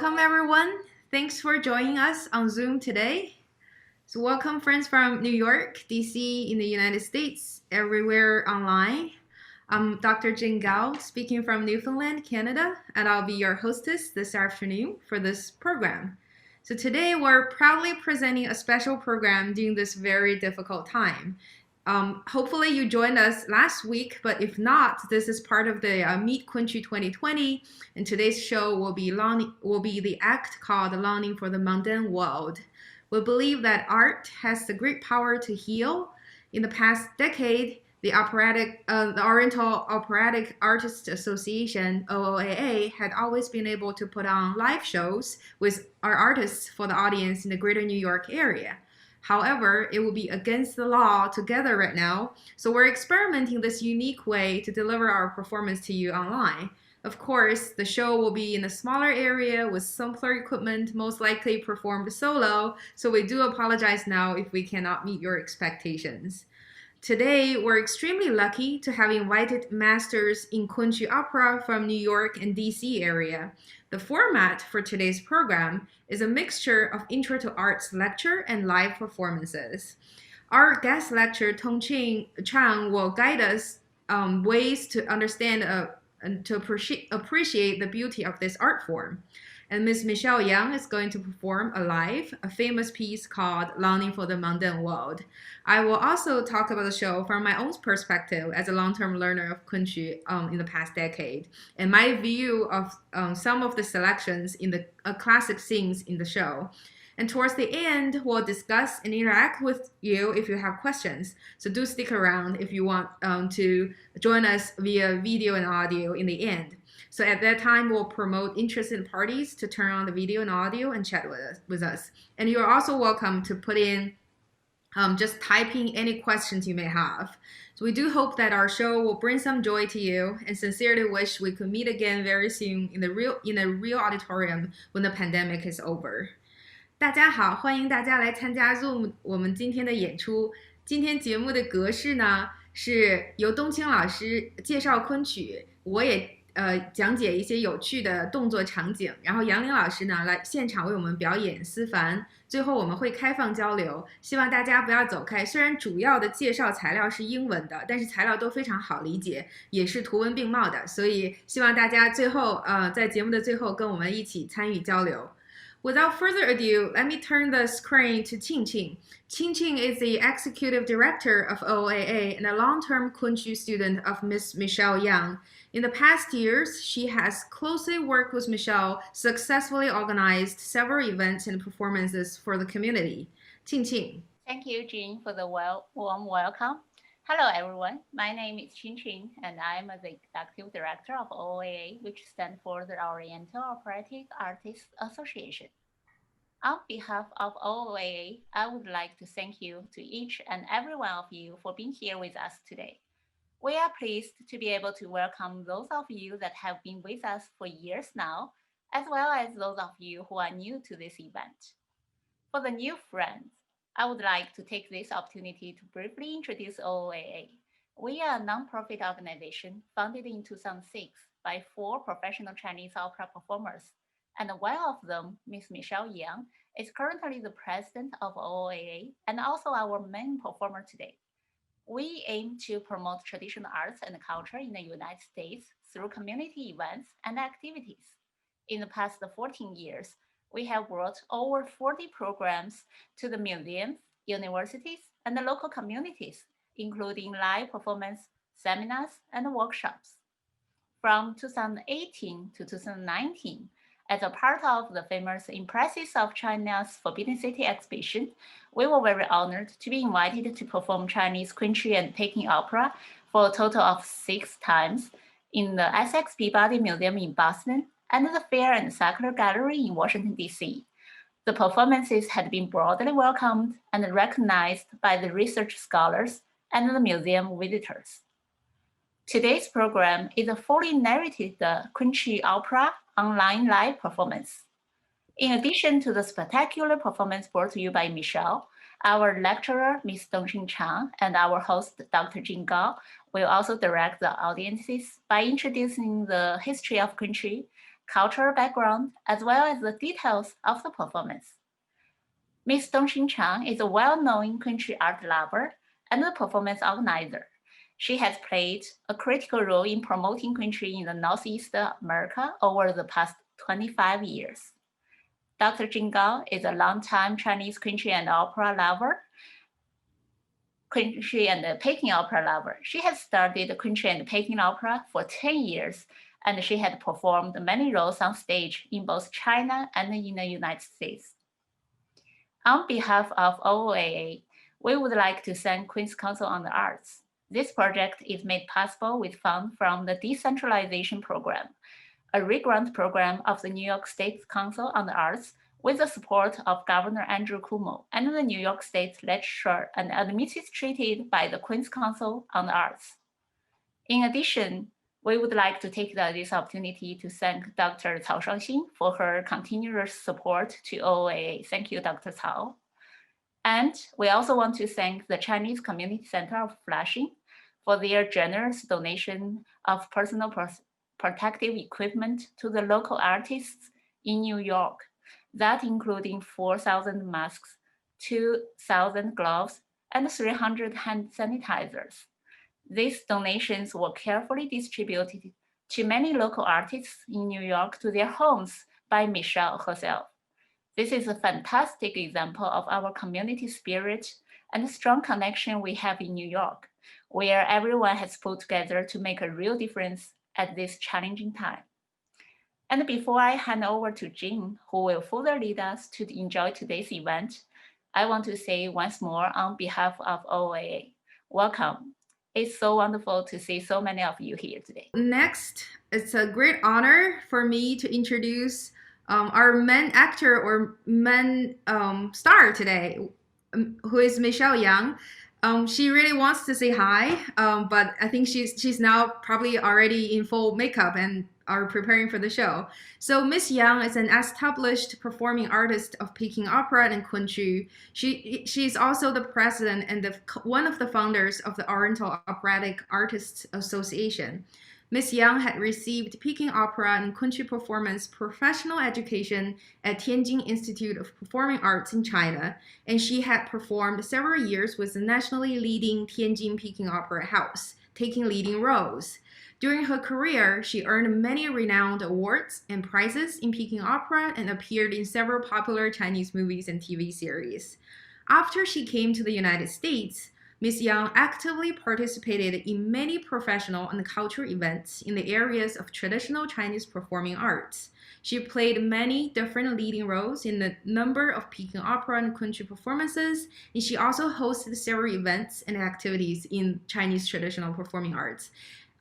Welcome everyone. Thanks for joining us on Zoom today. So welcome friends from New York, DC in the United States, everywhere online. I'm Dr. Jin Gao, speaking from Newfoundland, Canada, and I'll be your hostess this afternoon for this program. So today we're proudly presenting a special program during this very difficult time. Hopefully you joined us last week, but if not, this is part of the Meet Kunqu 2020, and today's show will be the act called Longing for the Mundane World. We believe that art has the great power to heal. In the past decade, the Oriental Operatic Artists Association, OOAA, had always been able to put on live shows with our artists for the audience in the greater New York area. However, it will be against the law to gather right now, so we're experimenting this unique way to deliver our performance to you online. Of course, the show will be in a smaller area with simpler equipment, most likely performed solo, so we do apologize now if we cannot meet your expectations. Today, we're extremely lucky to have invited masters in Kunqu opera from New York and DC area. The format for today's program is a mixture of Intro to Arts lecture and live performances. Our guest lecturer, Tong-Ching Chang, will guide us ways to understand and to appreciate the beauty of this art form. And Ms. Michelle Yang is going to perform a famous piece called Longing for the Mundane World. I will also talk about the show from my own perspective as a long-term learner of Kunqu in the past decade, and my view of some of the selections in the classic scenes in the show. And towards the end, we'll discuss and interact with you if you have questions. So do stick around if you want to join us via video and audio in the end. So at that time, we'll promote interested parties to turn on the video and audio and chat with us. And you're also welcome to put in just typing any questions you may have. So we do hope that our show will bring some joy to you, and sincerely wish we could meet again very soon in a real auditorium when the pandemic is over. 大家好，欢迎大家来参加 Zoom 我们今天的演出。今天节目的格式呢，是由冬青老师介绍昆曲，我也讲解一些有趣的动作场景，然后杨玲老师呢来现场为我们表演思凡，最后我们会开放交流，希望大家不要走开。虽然主要的介绍材料是英文的，但是材料都非常好理解，也是图文并茂的，所以希望大家最后在节目的最后跟我们一起参与交流。Without further ado, let me turn the screen to Qingqing. Qingqing is the Executive Director of OOAA and a long-term Kunqu student of Miss Michelle Yang. In the past years, she has closely worked with Michelle, successfully organized several events and performances for the community. Qingqing. Thank you, Jin, for the warm welcome. Hello, everyone. My name is Qingqing, and I'm the Executive Director of OOAA, which stands for the Oriental Operatic Artists Association. On behalf of OOAA, I would like to thank you to each and every one of you for being here with us today. We are pleased to be able to welcome those of you that have been with us for years now, as well as those of you who are new to this event. For the new friends, I would like to take this opportunity to briefly introduce OOAA. We are a nonprofit organization founded in 2006 by 4 professional Chinese opera performers, and one of them, Ms. Michelle Yang, is currently the president of OOAA and also our main performer today. We aim to promote traditional arts and culture in the United States through community events and activities. In the past 14 years, we have brought over 40 programs to the museums, universities, and the local communities, including live performance, seminars, and workshops. From 2018 to 2019, as a part of the famous Impresses of China's Forbidden City exhibition, we were very honored to be invited to perform Chinese Kunqu and Peking opera for a total of 6 times in the Essex Peabody Museum in Boston and the Fair and Circular Gallery in Washington, D.C. The performances had been broadly welcomed and recognized by the research scholars and the museum visitors. Today's program is a fully narrated Kunqu opera online live performance. In addition to the spectacular performance brought to you by Michelle, our lecturer, Ms. Tong-Ching Chang, and our host, Dr. Jin Gao, will also direct the audiences by introducing the history of Kunqu, cultural background, as well as the details of the performance. Ms. Tong-Ching Chang is a well-known country art lover and a performance organizer. She has played a critical role in promoting country in the Northeast America over the past 25 years. Dr. Jin Gao is a longtime Chinese country and opera lover, country and Peking opera lover. She has studied country and Peking opera for 10 years, and she had performed many roles on stage in both China and in the United States. On behalf of OOAA, we would like to thank Queen's Council on the Arts. This project is made possible with funds from the Decentralization Program, a re-grant program of the New York State Council on the Arts with the support of Governor Andrew Cuomo and the New York State Legislature and administered by the Queen's Council on the Arts. In addition, we would like to take this opportunity to thank Dr. Cao Shangxin for her continuous support to OOAA. Thank you, Dr. Cao. And we also want to thank the Chinese Community Center of Flushing for their generous donation of personal protective equipment to the local artists in New York, that including 4,000 masks, 2,000 gloves, and 300 hand sanitizers. These donations were carefully distributed to many local artists in New York to their homes by Michelle herself. This is a fantastic example of our community spirit and the strong connection we have in New York, where everyone has pulled together to make a real difference at this challenging time. And before I hand over to Jin, who will further lead us to enjoy today's event, I want to say once more on behalf of OOAA, welcome. It's so wonderful to see so many of you here today. Next, it's a great honor for me to introduce our main actor or main star today, who is Michelle Yang. She really wants to say hi, but I think she's now probably already in full makeup and are preparing for the show. So Miss Yang is an established performing artist of Peking opera and Kunqu. She's also the president and one of the founders of the Oriental Operatic Artists Association. Miss Yang had received Peking opera and Kunqu performance professional education at Tianjin Institute of Performing Arts in China, and she had performed several years with the nationally leading Tianjin Peking Opera House, taking leading roles. During her career, she earned many renowned awards and prizes in Peking opera and appeared in several popular Chinese movies and TV series. After she came to the United States, Ms. Yang actively participated in many professional and cultural events in the areas of traditional Chinese performing arts. She played many different leading roles in a number of Peking opera and Kunqu performances, and she also hosted several events and activities in Chinese traditional performing arts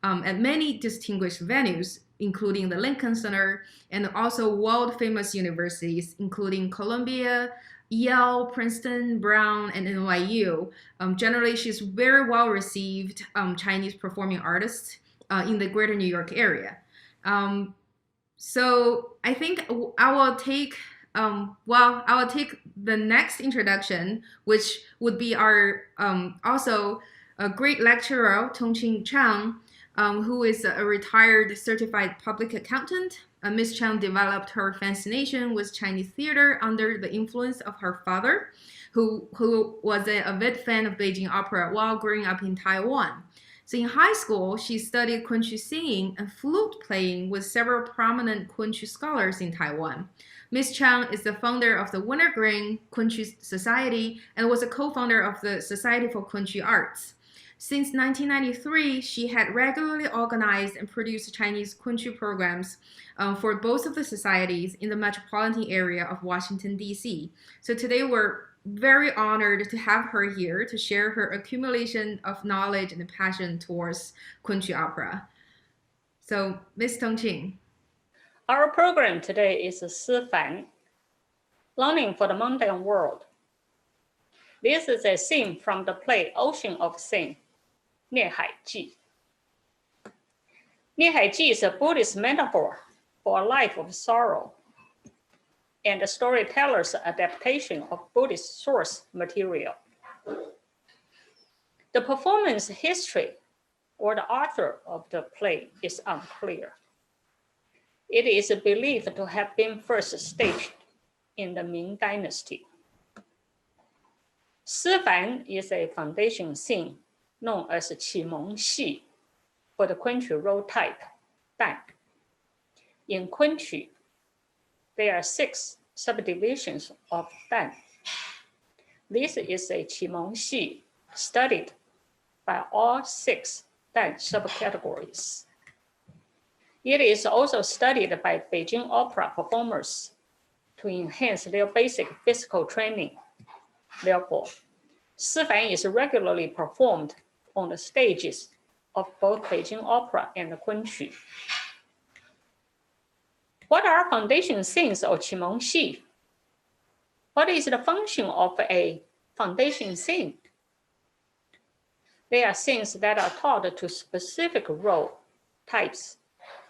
at many distinguished venues, including the Lincoln Center and also world-famous universities, including Columbia, Yale, Princeton, Brown, and NYU. Generally, she's very well-received Chinese performing artist in the greater New York area. So I think I will take the next introduction, which would be our also a great lecturer, Tong-Ching Chang, who is a retired certified public accountant. Ms. Chang developed her fascination with Chinese theater under the influence of her father, who was an avid fan of Beijing opera while growing up in Taiwan. So in high school, she studied Kunqu singing and flute playing with several prominent Kunqu scholars in Taiwan. Ms. Chang is the founder of the Wintergreen Kunqu Society and was a co-founder of the Society for Kunqu Arts. Since 1993, she had regularly organized and produced Chinese Kunqu programs for both of the societies in the metropolitan area of Washington, D.C. So today we're very honored to have her here to share her accumulation of knowledge and passion towards Kunqu opera. So, Ms. Tong-Ching. Our program today is Feng, Learning for the Mundane World. This is a scene from the play Ocean of Sin, 孽海记. 孽海记 is a Buddhist metaphor for a life of sorrow and the storyteller's adaptation of Buddhist source material. The performance history or the author of the play is unclear. It is believed to have been first staged in the Ming Dynasty. Sifan is a foundation scene known as Qimeng Xi for the Kunqu role type, Dan. In Kunqu, there are 6 subdivisions of Dan. This is a Qimeng Xi studied by all 6 Dan subcategories. It is also studied by Beijing opera performers to enhance their basic physical training. Therefore, Sifan is regularly performed on the stages of both Beijing opera and Kunqu. What are foundation scenes of Qimeng Xi? What is the function of a foundation scene? They are scenes that are taught to specific role types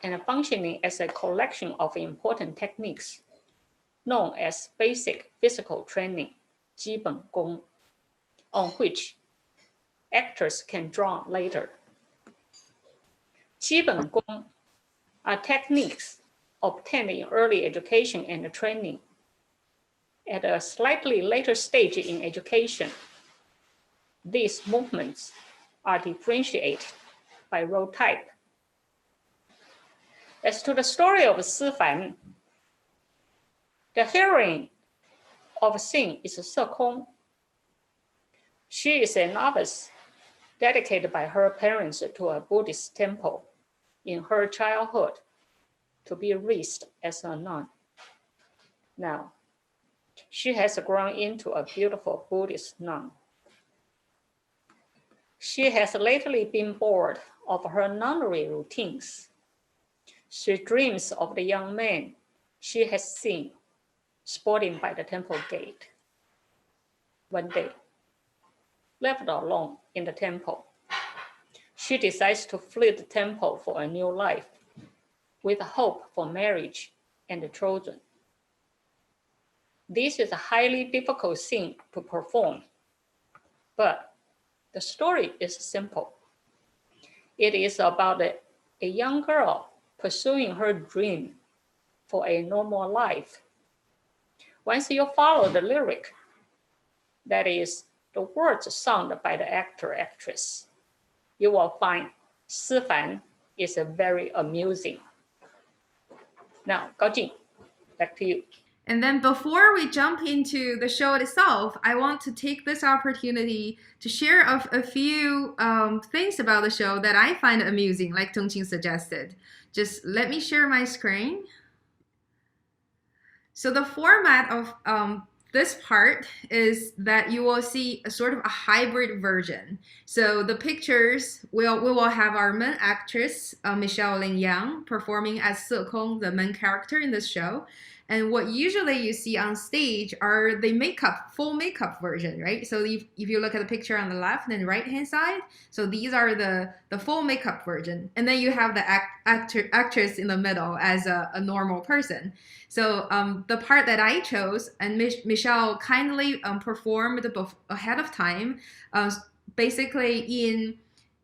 and functioning as a collection of important techniques known as basic physical training, 基本功, on which actors can draw later. 基本功 are techniques obtained in early education and training. At a slightly later stage in education, these movements are differentiated by role type. As to the story of Sifan, the heroine of the scene is Sekong. She is a novice dedicated by her parents to a Buddhist temple in her childhood to be raised as a nun. Now, she has grown into a beautiful Buddhist nun. She has lately been bored of her nunnery routines. She dreams of the young man she has seen sporting by the temple gate. One day, left alone in the temple, she decides to flee the temple for a new life with hope for marriage and children. This is a highly difficult scene to perform, but the story is simple. It is about a young girl pursuing her dream for a normal life. Once you follow the lyric, that is, the words sung by the actor/actress, you will find Sifan is very amusing. Now, Gao Jin, back to you. And then before we jump into the show itself, I want to take this opportunity to share a few things about the show that I find amusing, like Tong-Ching suggested. Just let me share my screen. So the format of this part is that you will see a sort of a hybrid version. So the pictures, we will have our main actress, Michelle Ling Yang, performing as Sekong, the main character in this show. And what usually you see on stage are the full makeup version, right? So if you look at the picture on the left and right-hand side, so these are the full makeup version. And then you have the actress in the middle as a normal person. So the part that I chose, and Michelle kindly performed ahead of time, basically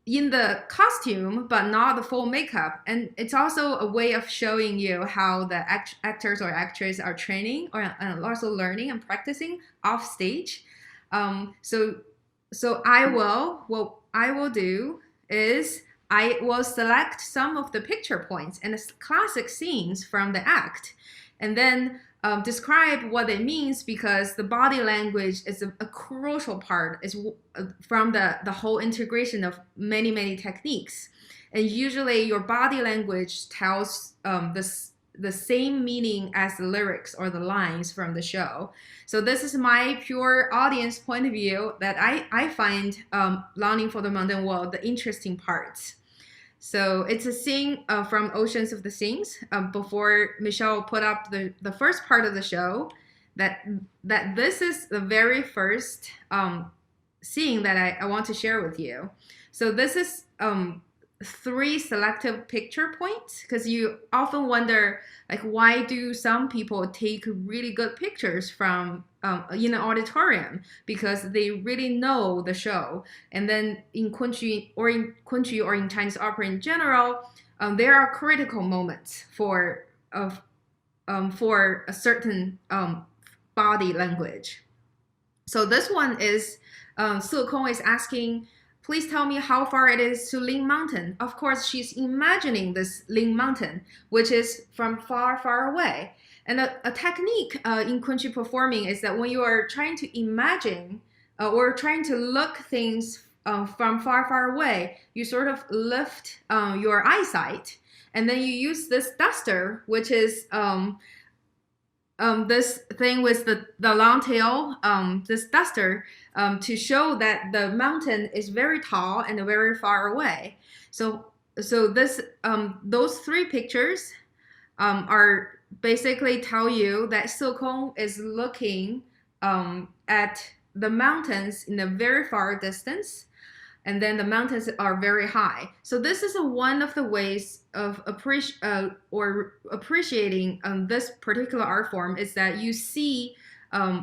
in the costume, but not the full makeup. And it's also a way of showing you how the actors or actresses are training or also learning and practicing off stage. So what I will do is I will select some of the picture points and classic scenes from the act, and then describe what it means, because the body language is a crucial part from the whole integration of many techniques. And usually your body language tells the same meaning as the lyrics or the lines from the show. So this is my pure audience point of view that I find Longing for the Mundane World the interesting parts. So it's a scene from Oceans of the Sings before Michelle put up the first part of the show, that this is the very first scene that I want to share with you. So this is 3 selective picture points, because you often wonder, like, why do some people take really good pictures from in an auditorium? Because they really know the show. And then in Kunqu or in Chinese opera in general, there are critical moments for for a certain body language. So this one is Sekong is asking, please tell me how far it is to Ling Mountain. Of course, she's imagining this Ling Mountain, which is from far, far away. And a technique in Kunqu performing is that when you are trying to imagine or trying to look things from far, far away, you sort of lift your eyesight, and then you use this duster, which is this thing with the long tail, this duster, to show that the mountain is very tall and very far away. So this those three pictures are basically tell you that Sekong is looking at the mountains in a very far distance, and then the mountains are very high. So this is one of the ways of appreciating this particular art form, is that you see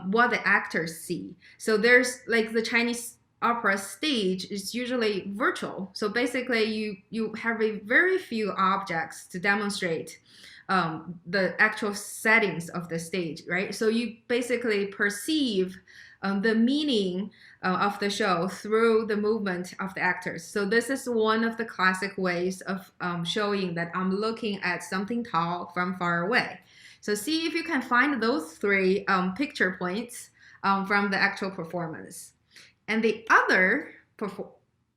what the actors see. So there's like the Chinese opera stage is usually virtual. So basically you have a very few objects to demonstrate the actual settings of the stage, right? So you basically perceive the meaning of the show through the movement of the actors. So this is one of the classic ways of showing that I'm looking at something tall from far away. So see if you can find those three picture points from the actual performance. And the other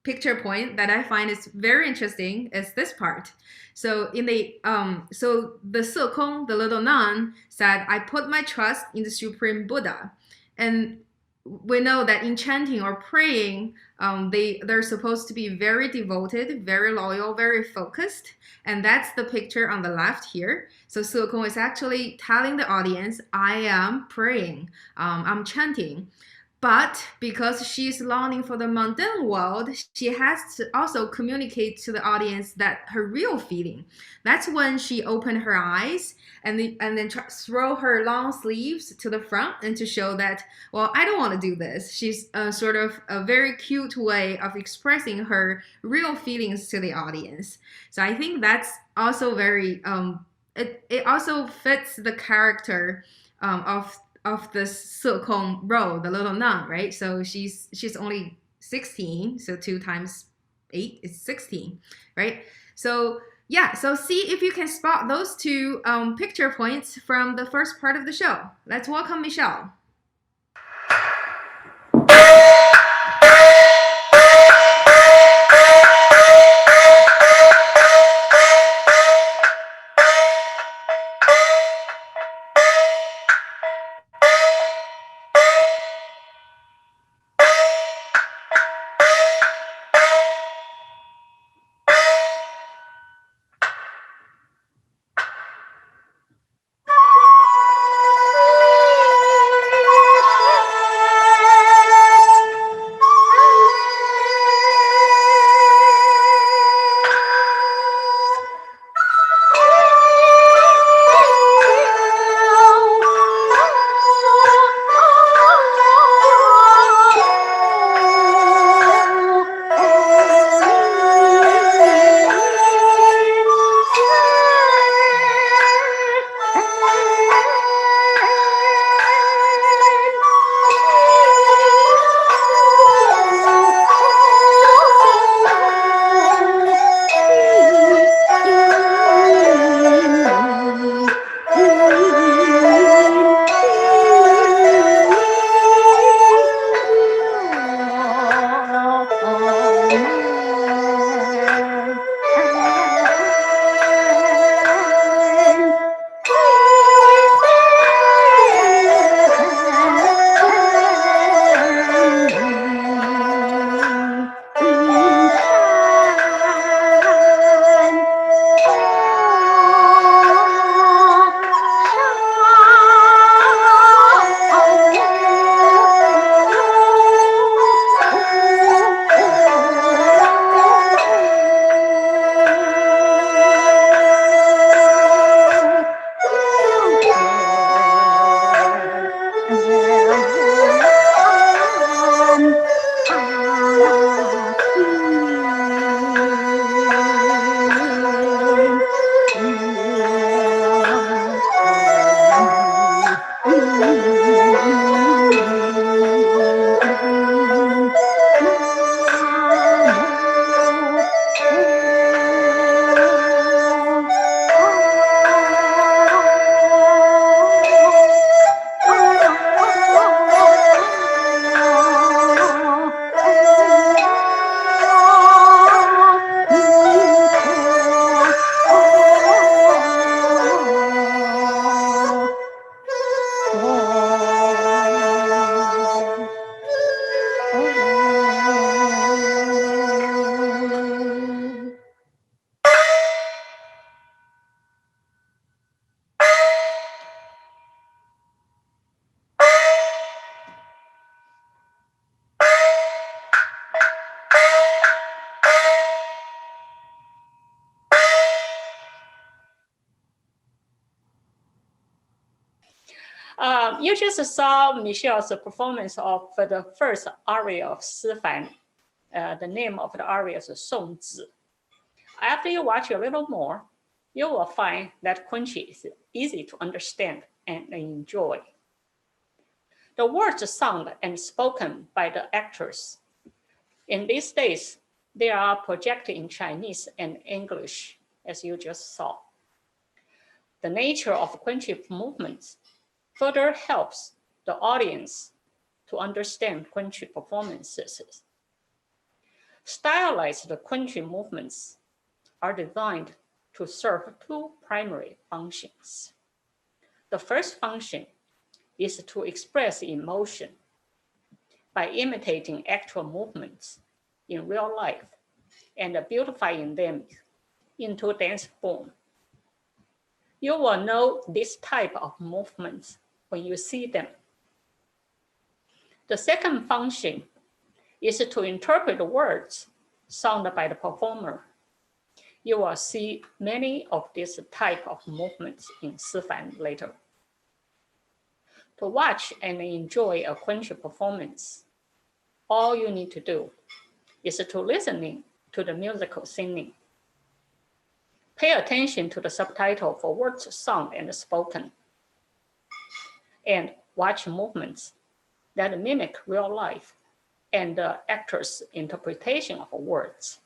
picture point that I find is very interesting is this part. So in the the Sekong, the little nun, said, I put my trust in the Supreme Buddha. And we know that in chanting or praying, they're supposed to be very devoted, very loyal, very focused. And that's the picture on the left here. So Sekong is actually telling the audience, I am praying, I'm chanting. But because she's longing for the mundane world, she has to also communicate to the audience that her real feeling. That's when she opened her eyes and then throw her long sleeves to the front and to show that, well, I don't want to do this. She's sort of a very cute way of expressing her real feelings to the audience. So I think that's also very, it also fits the character of this Sekong role, the little nun, right? So she's only 16, so 2 times 8 is 16, right? So yeah, so see if you can spot those two picture points from the first part of the show. Let's welcome Michelle. You just saw Michelle's performance of the first aria of Sifan. The name of the aria is Song Zi. After you watch a little more, you will find that Kunqu is easy to understand and enjoy. The words sung and spoken by the actors. In these days, they are projected in Chinese and English, as you just saw. The nature of Kunqu movements further helps the audience to understand Kunqu performances. Stylized Kunqu movements are designed to serve two primary functions. The first function is to express emotion by imitating actual movements in real life and beautifying them into dance form. You will know this type of movements when you see them. The second function is to interpret the words sung by the performer. You will see many of this type of movements in Sifan later. To watch and enjoy a Kunqu performance, all you need to do is to listen to the musical singing. Pay attention to the subtitle for words sung and spoken, and watch movements that mimic real life and the actor's interpretation of words.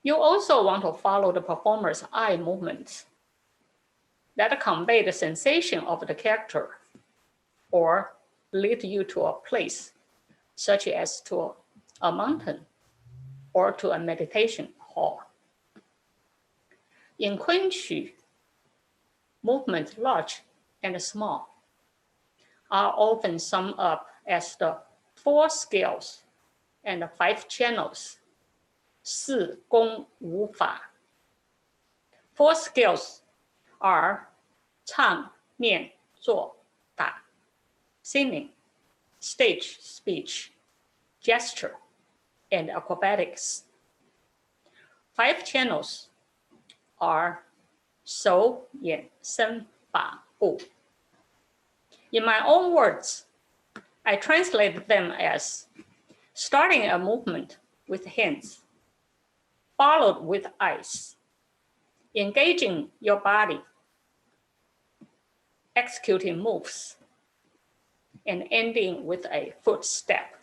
You also want to follow the performer's eye movements that convey the sensation of the character or lead you to a place, such as to a mountain or to a meditation hall. In Kunqu, movements large and small are often summed up as the 4 scales and 5 channels, 四功五法. 4 scales are 唱、念、做、打, singing, stage speech, gesture, and acrobatics. 5 channels are 手、眼、身、法、步. In my own words, I translate them as starting a movement with hands, followed with eyes, engaging your body, executing moves, and ending with a footstep.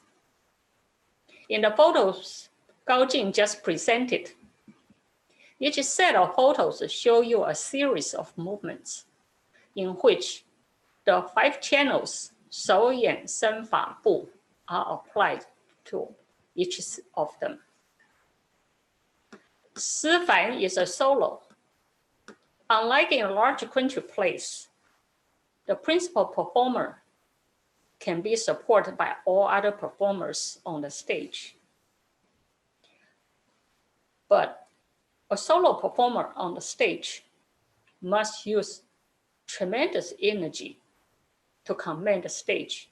In the photos Gao Jin just presented, each set of photos show you a series of movements in which the 5 channels 手眼身法步 are applied to each of them. Sifan is a solo. Unlike in large Kunqu plays, the principal performer can be supported by all other performers on the stage. But a solo performer on the stage must use tremendous energy to command the stage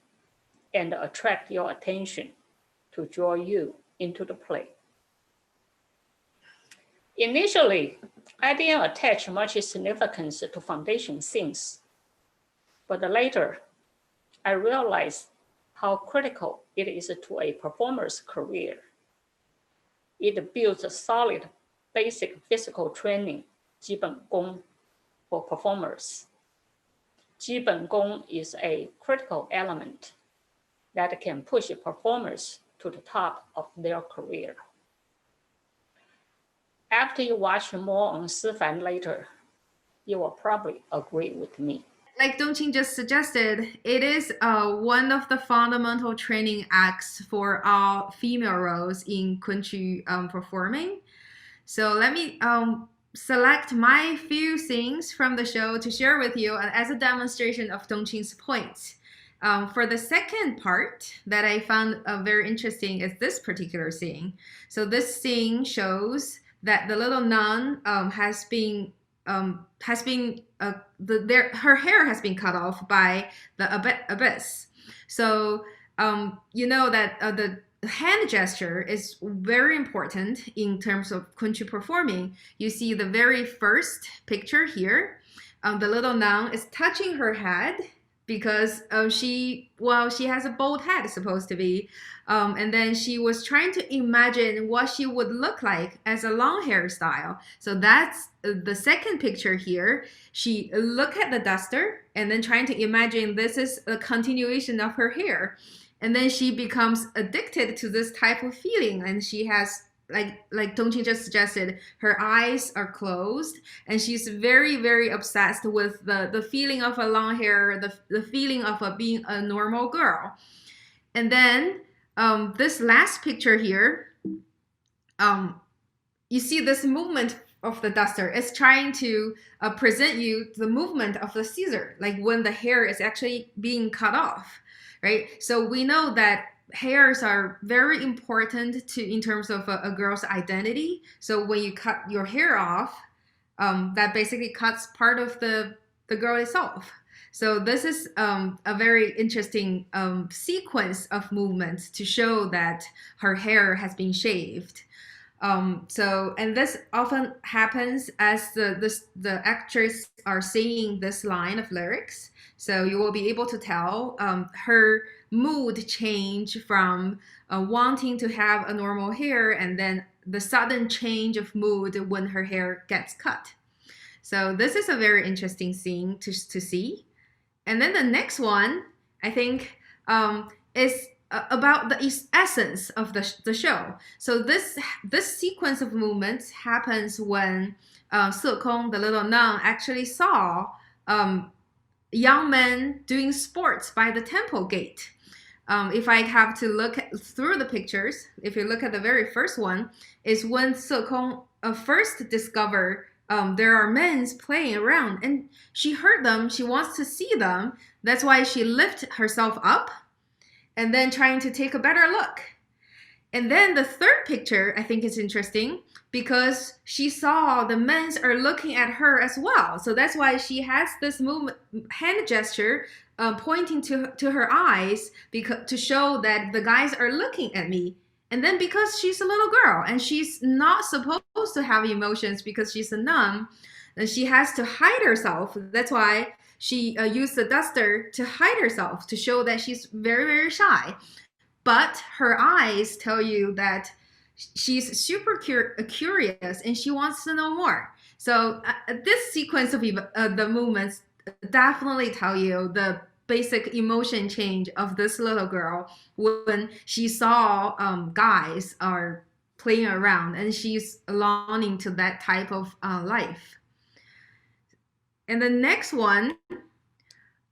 and attract your attention to draw you into the play. Initially, I didn't attach much significance to foundation scenes, but later, I realized how critical it is to a performer's career. It builds a solid basic physical training, 基本功, for performers. 基本功 is a critical element that can push performers to the top of their career. After you watch more on Sifan later, you will probably agree with me. Like Dongqing just suggested, it is one of the fundamental training acts for all female roles in Kunqu performing. So let me select my few things from the show to share with you as a demonstration of Dongqing's points. For the second part that I found very interesting is this particular scene. So this scene shows that the little nun her hair has been cut off by the abyss. So you know that the hand gesture is very important in terms of Kunqu performing. You see the very first picture here. the little nun is touching her head because she has a bald head, supposed to be, and then she was trying to imagine what she would look like as a long hairstyle. So that's the second picture here. She look at the duster and then trying to imagine this is a continuation of her hair, and then she becomes addicted to this type of feeling, and she has, like Tong-Ching just suggested, her eyes are closed, and she's very, very obsessed with the feeling of a long hair, the feeling of being a normal girl. And then this last picture here, you see this movement of the duster. It's trying to present you the movement of the scissor, like when the hair is actually being cut off, right? So we know that hairs are very important in terms of a girl's identity. So when you cut your hair off, that basically cuts part of the girl itself. So this is a very interesting sequence of movements to show that her hair has been shaved. And this often happens as the actress are singing this line of lyrics. So you will be able to tell her mood change from wanting to have a normal hair, and then the sudden change of mood when her hair gets cut. So this is a very interesting scene to see. And then the next one, I think, is about the essence of the show. So this sequence of movements happens when Sekong, the little nun, actually saw young men doing sports by the temple gate. If I have to look through the pictures, if you look at the very first one, is when Sekong first discovered there are men playing around, and she heard them, she wants to see them. That's why she lifted herself up and then trying to take a better look. And then the third picture, I think is interesting because she saw the men are looking at her as well. So that's why she has this movement, hand gesture, pointing to her eyes to show that the guys are looking at me. And then because she's a little girl and she's not supposed to have emotions because she's a nun, and she has to hide herself. That's why she used the duster to hide herself, to show that she's very, very shy. But her eyes tell you that she's super curious and she wants to know more. So this sequence of the movements definitely tell you the basic emotion change of this little girl when she saw guys are playing around, and she's longing to that type of life. And the next one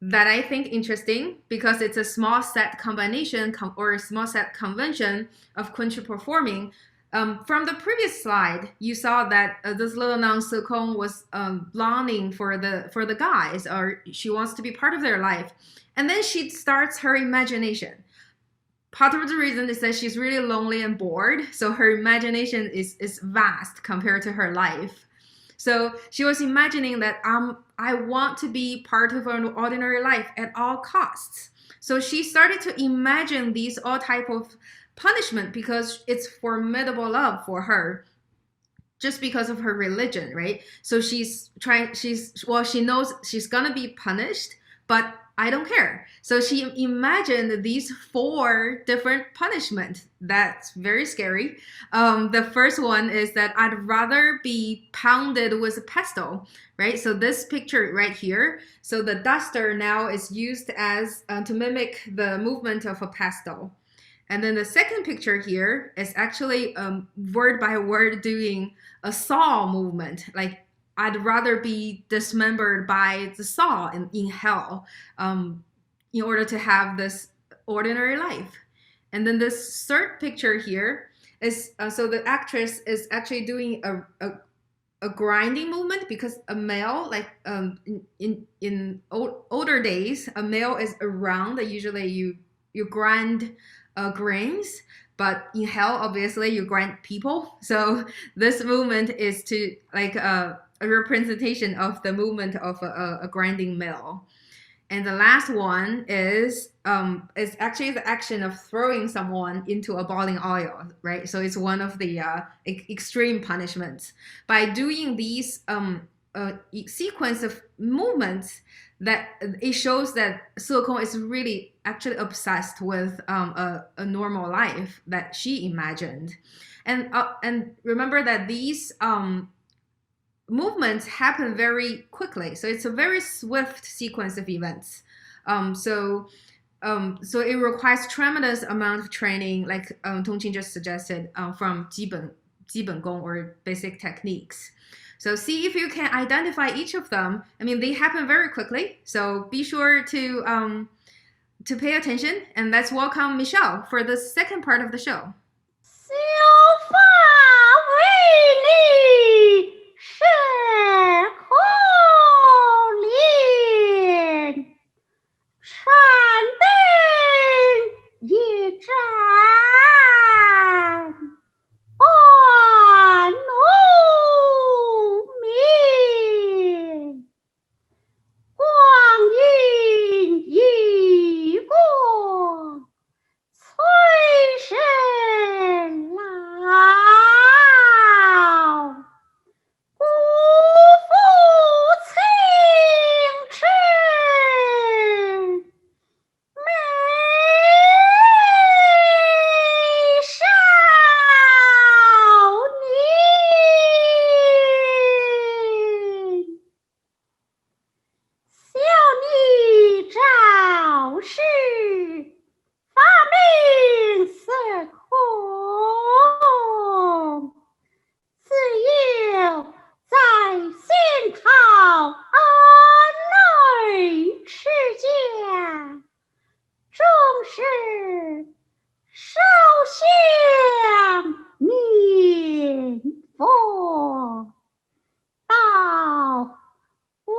that I think interesting, because it's a small set combination or a small set convention of Kunqu performing. From the previous slide, you saw that this little nun Sekong was longing for the guys, or she wants to be part of their life. And then she starts her imagination. Part of the reason is that she's really lonely and bored, so her imagination is vast compared to her life. So she was imagining that I want to be part of an ordinary life at all costs. So she started to imagine these all type of punishment because it's formidable love for her, just because of her religion, right? So she knows she's gonna be punished, but I don't care. So she imagined these 4 different punishments. That's very scary. The first one is that I'd rather be pounded with a pestle, right? So this picture right here. So the duster now is used as to mimic the movement of a pestle. And then the second picture here is actually word by word doing a saw movement, like I'd rather be dismembered by the saw in hell in order to have this ordinary life. And then this third picture here is, so the actress is actually doing a grinding movement, because a male, like in older days, a male is around. Usually you grind grains, but in hell, obviously, you grind people. So this movement is to like a representation of the movement of a grinding mill. And the last one is actually the action of throwing someone into a boiling oil, right? So it's one of the extreme punishments. By doing these sequence of movements that it shows that Se Kong is really actually obsessed with a normal life that she imagined. And remember that these movements happen very quickly. So it's a very swift sequence of events. So it requires tremendous amount of training, like Tong-Ching just suggested, from 基本功 or basic techniques. So see if you can identify each of them. I mean, they happen very quickly. So be sure to pay attention. And let's welcome Michelle for the second part of the show. 小发为例是可怜，传灯一盏，半无眠。光阴一过，催人老，辜负青春美少年。小女赵氏发明色空，自幼在仙桃内持家，终是烧香念佛到我来，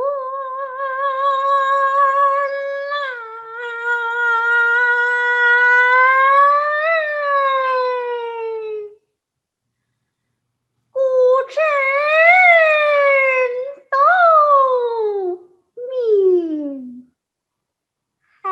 古镇都眠，还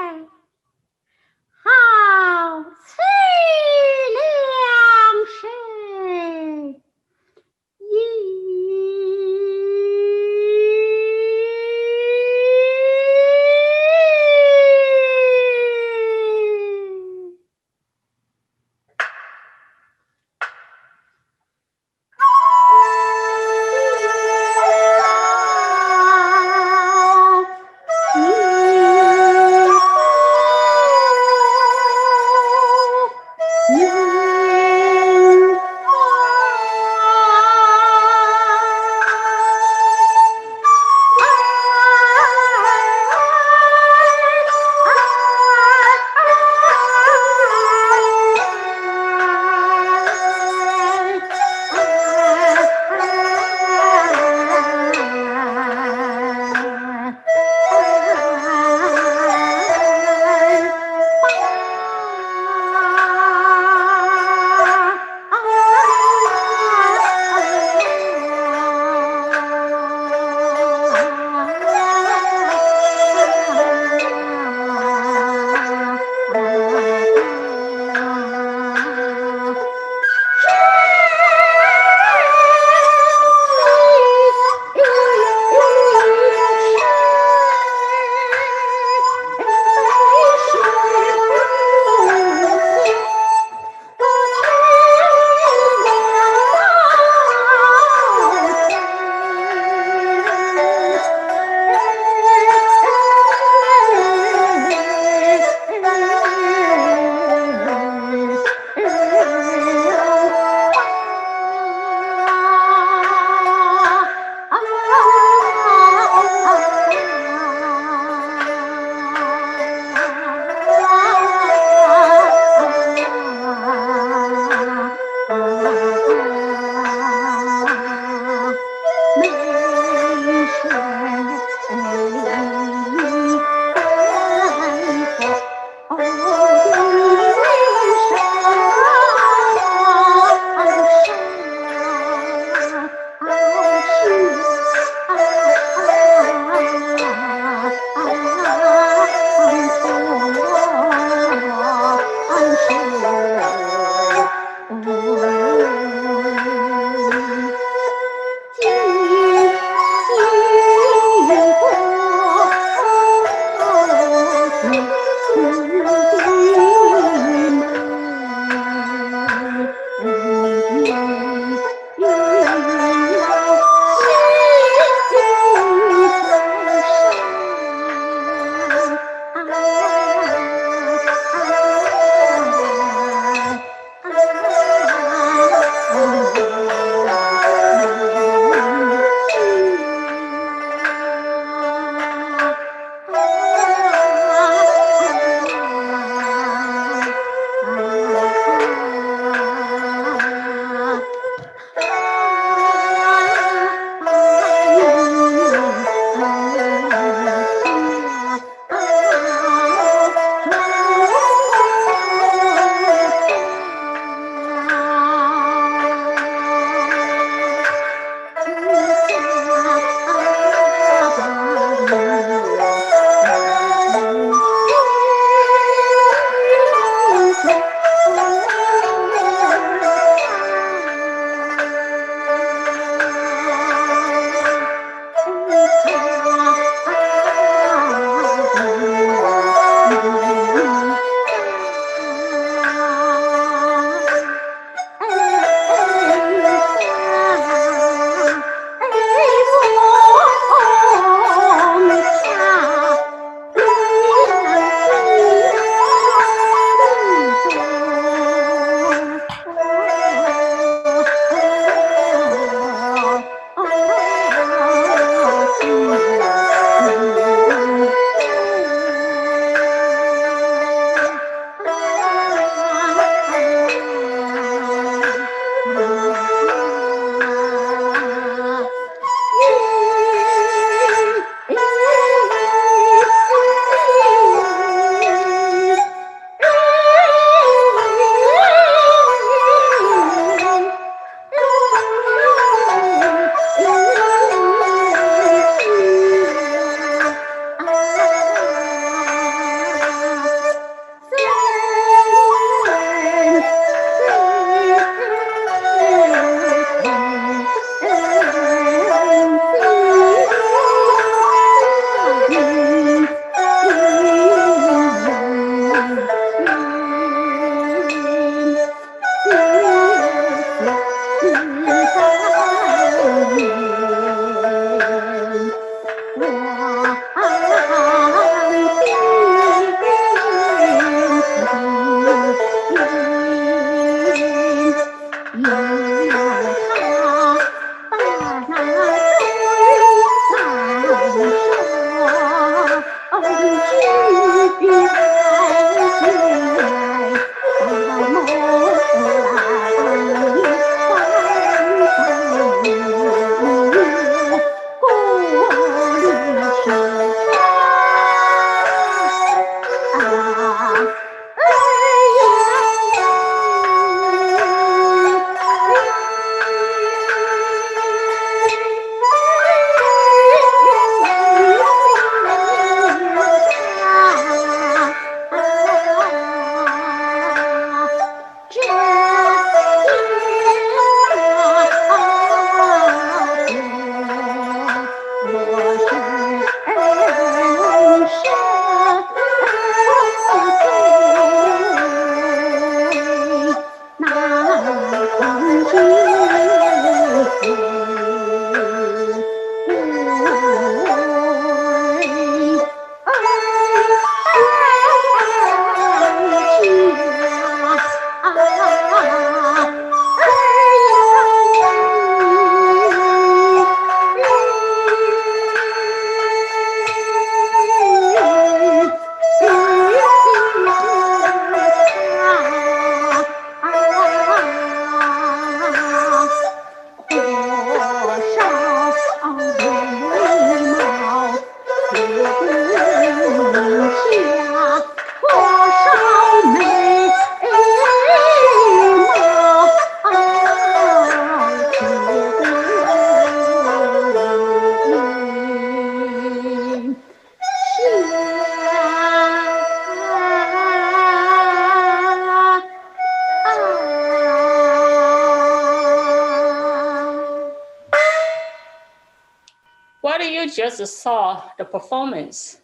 just saw the performance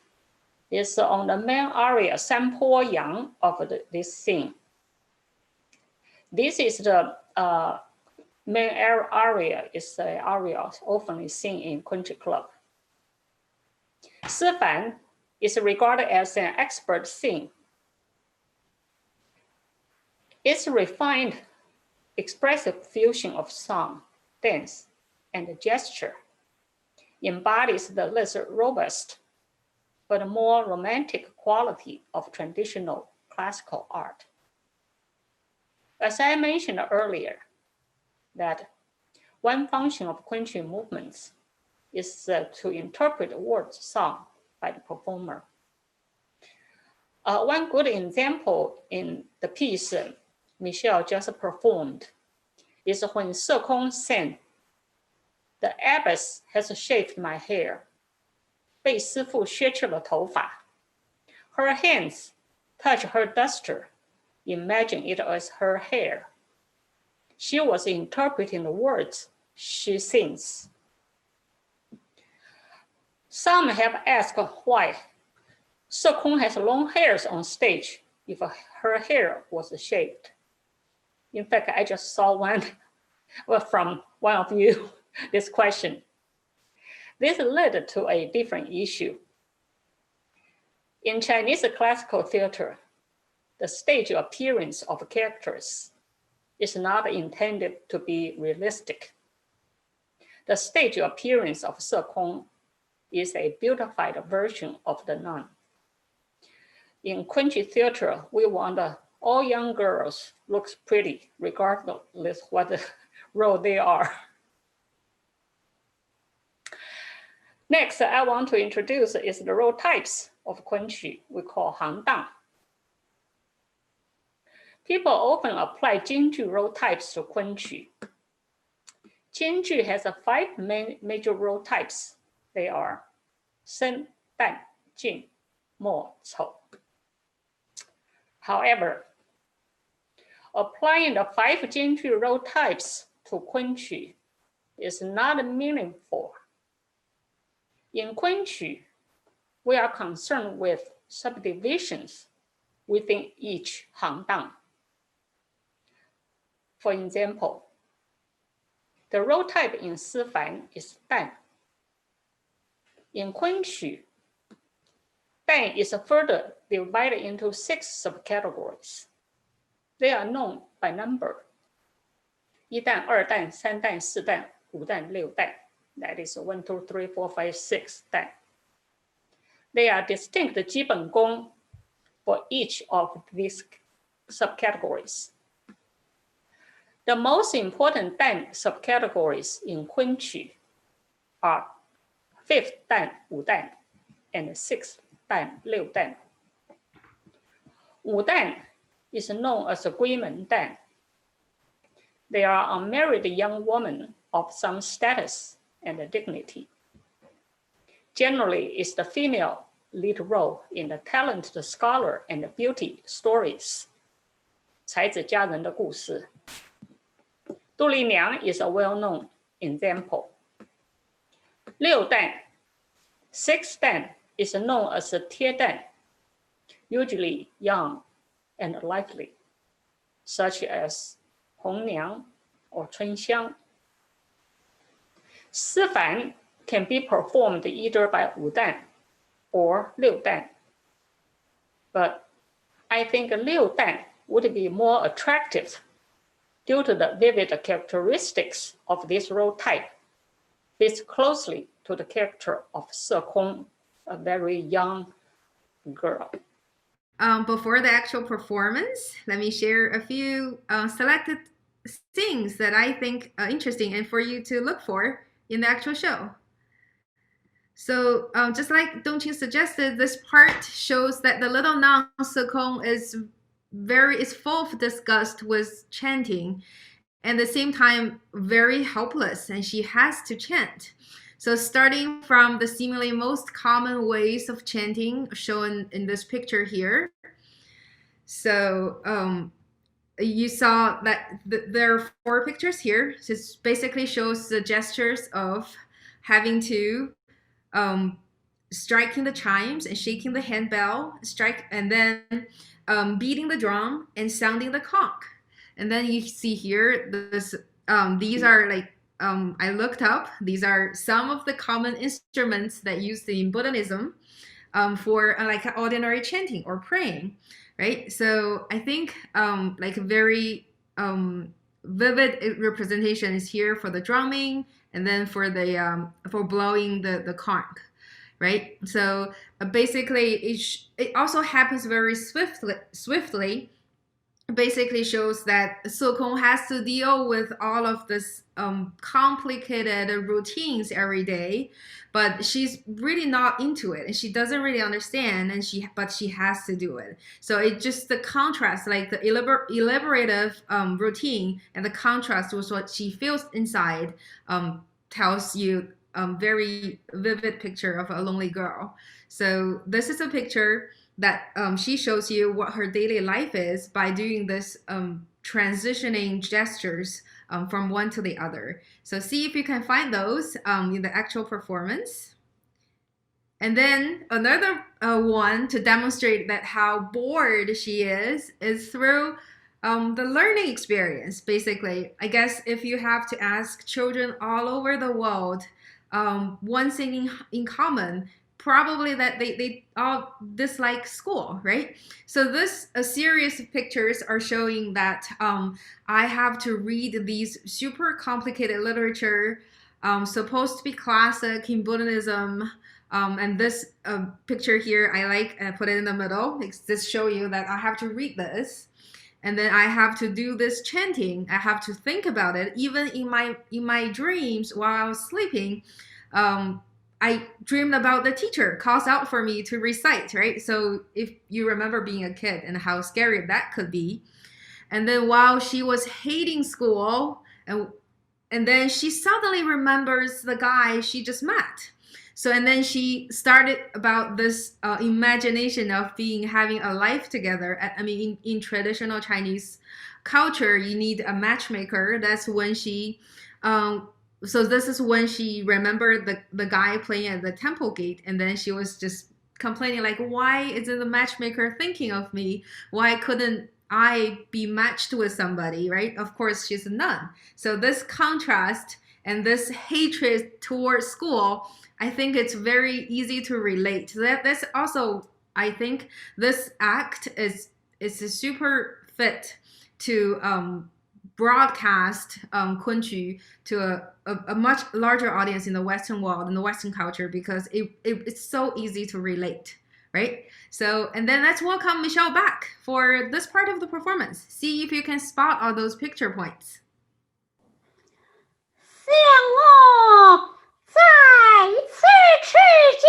is on the main aria Shan Po Yang of this scene. This is the main aria, is the aria often seen in country club. Si Fan is regarded as an expert singer. Its refined, expressive fusion of song, dance, and gesture embodies the less robust but more romantic quality of traditional classical art. As I mentioned earlier, that one function of Kunqu movements is to interpret words sung by the performer. One good example in the piece Michelle just performed is when Sekong sang, "The abbess has shaved my hair." 被师父削去了头发。Her hands touch her duster. Imagine it as her hair. She was interpreting the words she sings. Some have asked why Sekong has long hairs on stage if her hair was shaved. In fact, I just saw one from one of you, this question. This led to a different issue. In Chinese classical theater, the stage appearance of characters is not intended to be realistic. The stage appearance of Sekong is a beautified version of the nun. In Kunqu theater, we want all young girls look pretty, regardless what the role they are. Next, I want to introduce is the role types of Kunqu we call Hangdang. People often apply Jingju role types to Kunqu. Jingju has 5 major role types. They are Shen, Dan, Jin, Mo, Cao. However, applying the 5 Jingju role types to Kunqu is not meaningful. In Kunqu, we are concerned with subdivisions within each Hangdang. For example, the role type in Si Fan is Dan. In Kunqu, Dan is further divided into 6 subcategories. They are known by number. 1旦、2旦、3旦、4旦、5旦、6旦. That is 1, 2, 3, 4, 5, 6 旦. They are distinct 基本功 for each of these subcategories. The most important Dan subcategories in Kunqu are 5th Dan, 5旦, and 6th Dan, 6旦. 5旦 is known as a 闺门旦. They are unmarried young women of some status and dignity. Generally, it's the female lead role in the talented scholar and beauty stories. 才子佳人的故事. 杜丽娘 is a well-known example. 6旦 6th Dan is known as a 贴旦, usually young and lively, such as 红娘 or 春香. Si Fan can be performed either by 5旦 or 6旦. But I think 6旦 would be more attractive due to the vivid characteristics of this role type, fits closely to the character of Sekong, a very young girl. Before the actual performance, let me share a few selected things that I think are interesting and for you to look for in the actual show. So just like Tong-Ching suggested, this part shows that the little nun Sekong is full of disgust with chanting, and at the same time very helpless, and she has to chant. So starting from the seemingly most common ways of chanting shown in this picture here. So you saw that there are 4 pictures here. So it basically shows the gestures of having to striking the chimes and shaking the handbell, and then beating the drum and sounding the conch. And then you see here these are like I looked up. These are some of the common instruments that used in Buddhism for like ordinary chanting or praying, right? So I think like a very vivid representation is here for the drumming, and then for the for blowing the conch, right? So basically, it also happens very swiftly. Basically shows that Sukong has to deal with all of this complicated routines every day, but she's really not into it and she doesn't really understand, but she has to do it. So it just the contrast, like the elaborative routine and the contrast with what she feels inside tells you very vivid picture of a lonely girl. So this is a picture that she shows you what her daily life is by doing this transitioning gestures from one to the other. So see if you can find those in the actual performance. And then another one to demonstrate that how bored she is through the learning experience. Basically, I guess if you have to ask children all over the world one thing in common, probably that they all dislike school, right? So a series of pictures are showing that I have to read these super complicated literature, supposed to be classic in Buddhism. And this picture here, I put it in the middle. It's just show you that I have to read this. And then I have to do this chanting. I have to think about it. Even in my dreams while I was sleeping, I dreamed about the teacher calls out for me to recite, right? So if you remember being a kid and how scary that could be. And then while she was hating school, and then she suddenly remembers the guy she just met. So, and then she started about this imagination of having a life together. I mean, in traditional Chinese culture, you need a matchmaker. That's when she, so this is when she remembered the guy playing at the temple gate. And then she was just complaining like, why isn't the matchmaker thinking of me? Why couldn't I be matched with somebody, right? Of course, she's a nun. So this contrast and this hatred towards school, I think it's very easy to relate. That's also, I think this act is a super fit to broadcast Kunqu to a much larger audience in the Western world, in the Western culture, because it's so easy to relate, right? So, and then let's welcome Michelle back for this part of the performance. See if you can spot all those picture points. 向我再次持家，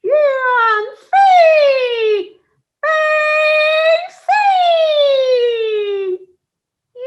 远飞奔飞哟。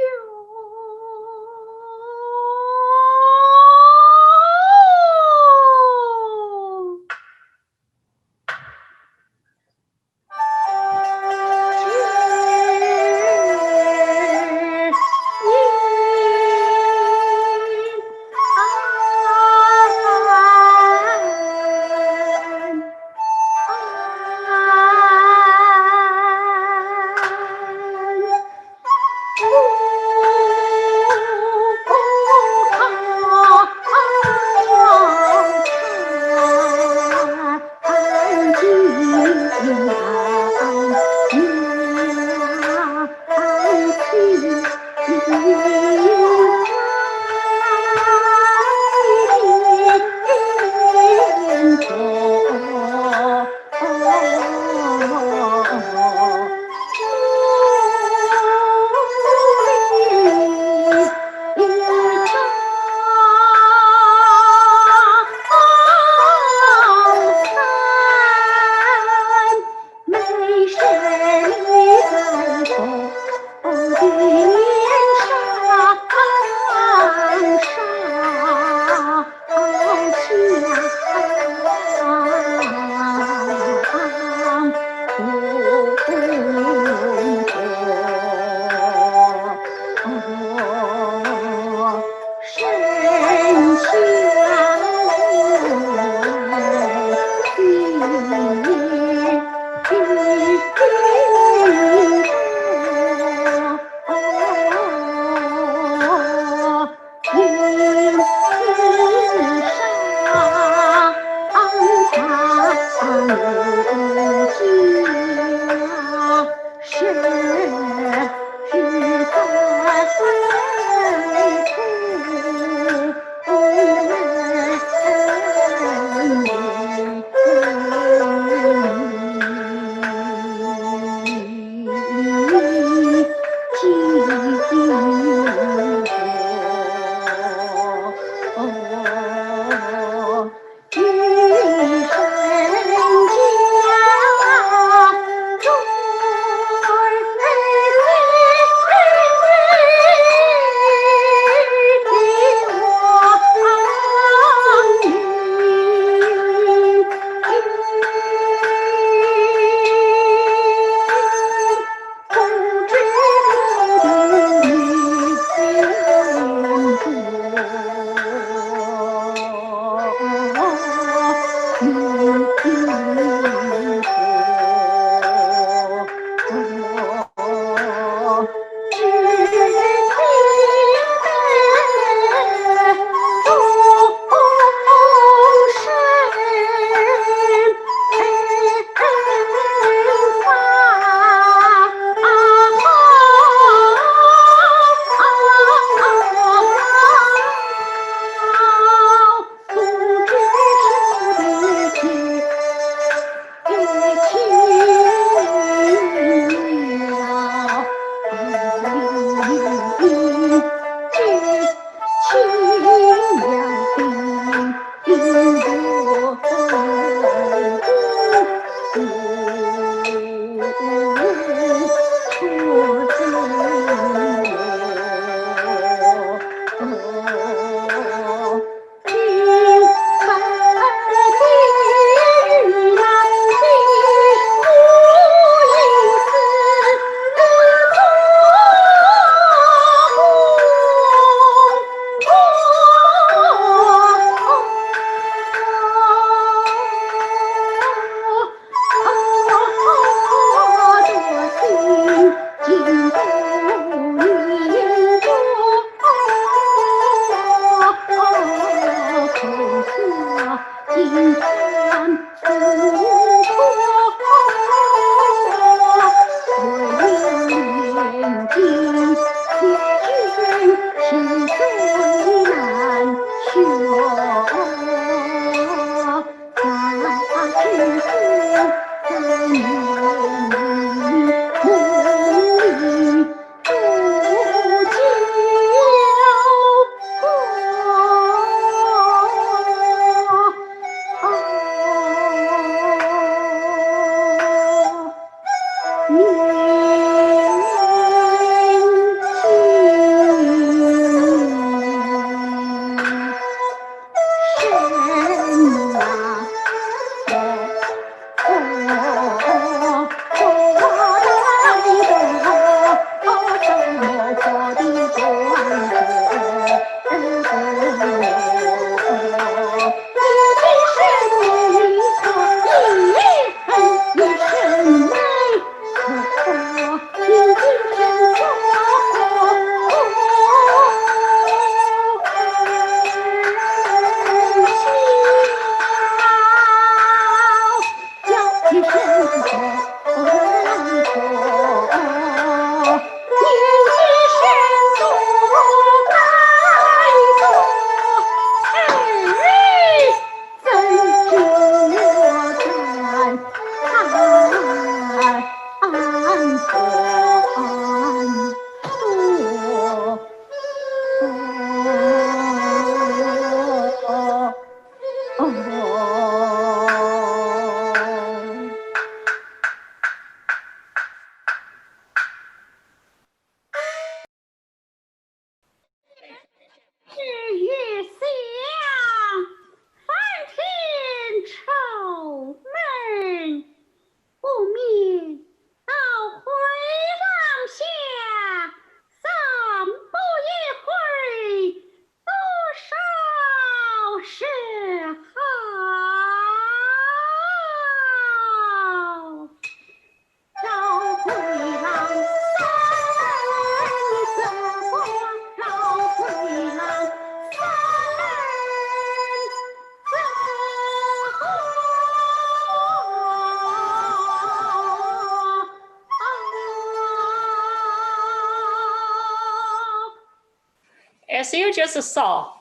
As you just saw,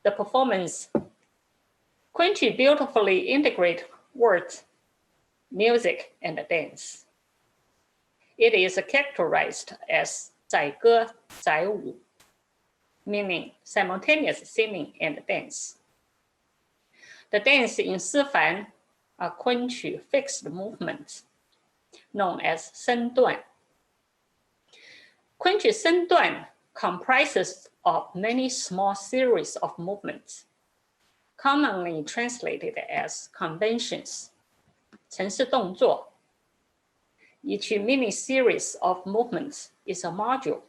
the performance, Kunqu beautifully integrate words, music, and dance. It is characterized as 载歌载舞, meaning simultaneous singing and dance. The dance in Sifan are Kunqu fixed movements, known as 身段. Kunqu 身段 comprises of many small series of movements, commonly translated as conventions, 程式动作. Each mini series of movements is a module.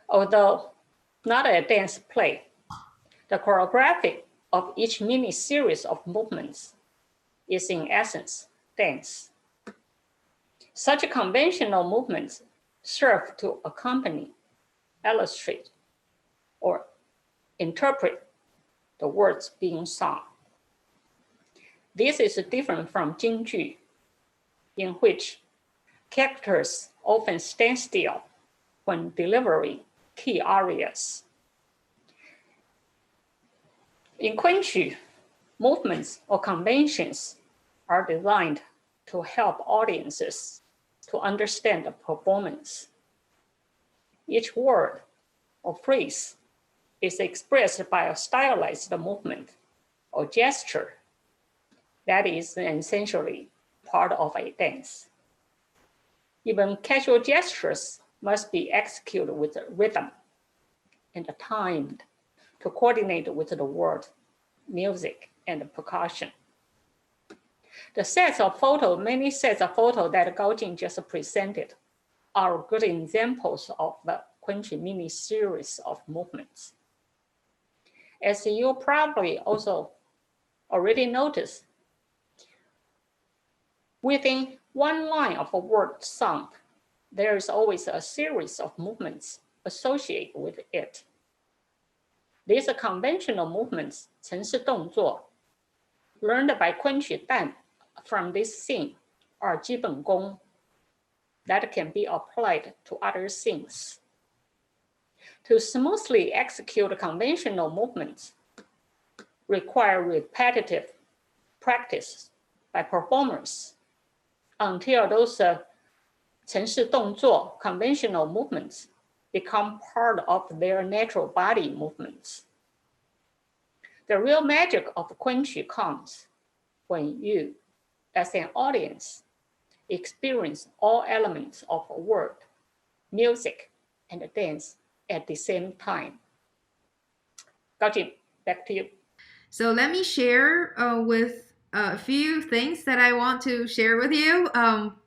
Although not a dance play, the choreography of each mini series of movements is in essence dance. Such conventional movements serve to accompany, illustrate, or interpret the words being sung. This is different from Jingju, in which characters often stand still when delivering key arias. In Kunqu, movements or conventions are designed to help audiences to understand the performance. Each word or phrase is expressed by a stylized movement or gesture that is essentially part of a dance. Even casual gestures must be executed with rhythm and timed to coordinate with the word, music, and percussion. The many sets of photos that Gao Jin just presented are good examples of the Kunqu mini series of movements. As you probably also already noticed, within one line of a word sung, there is always a series of movements associated with it. These conventional movements, 程式动作, learned by Kunqu Dan from this scene are 基本功 that can be applied to other scenes. To smoothly execute conventional movements require repetitive practice by performers until those 程式动作 conventional movements become part of their natural body movements. The real magic of Kunqu comes when you, as an audience, experience all elements of a word, music, and dance at the same time. Gao Jin, back to you. So let me share with a few things that I want to share with you.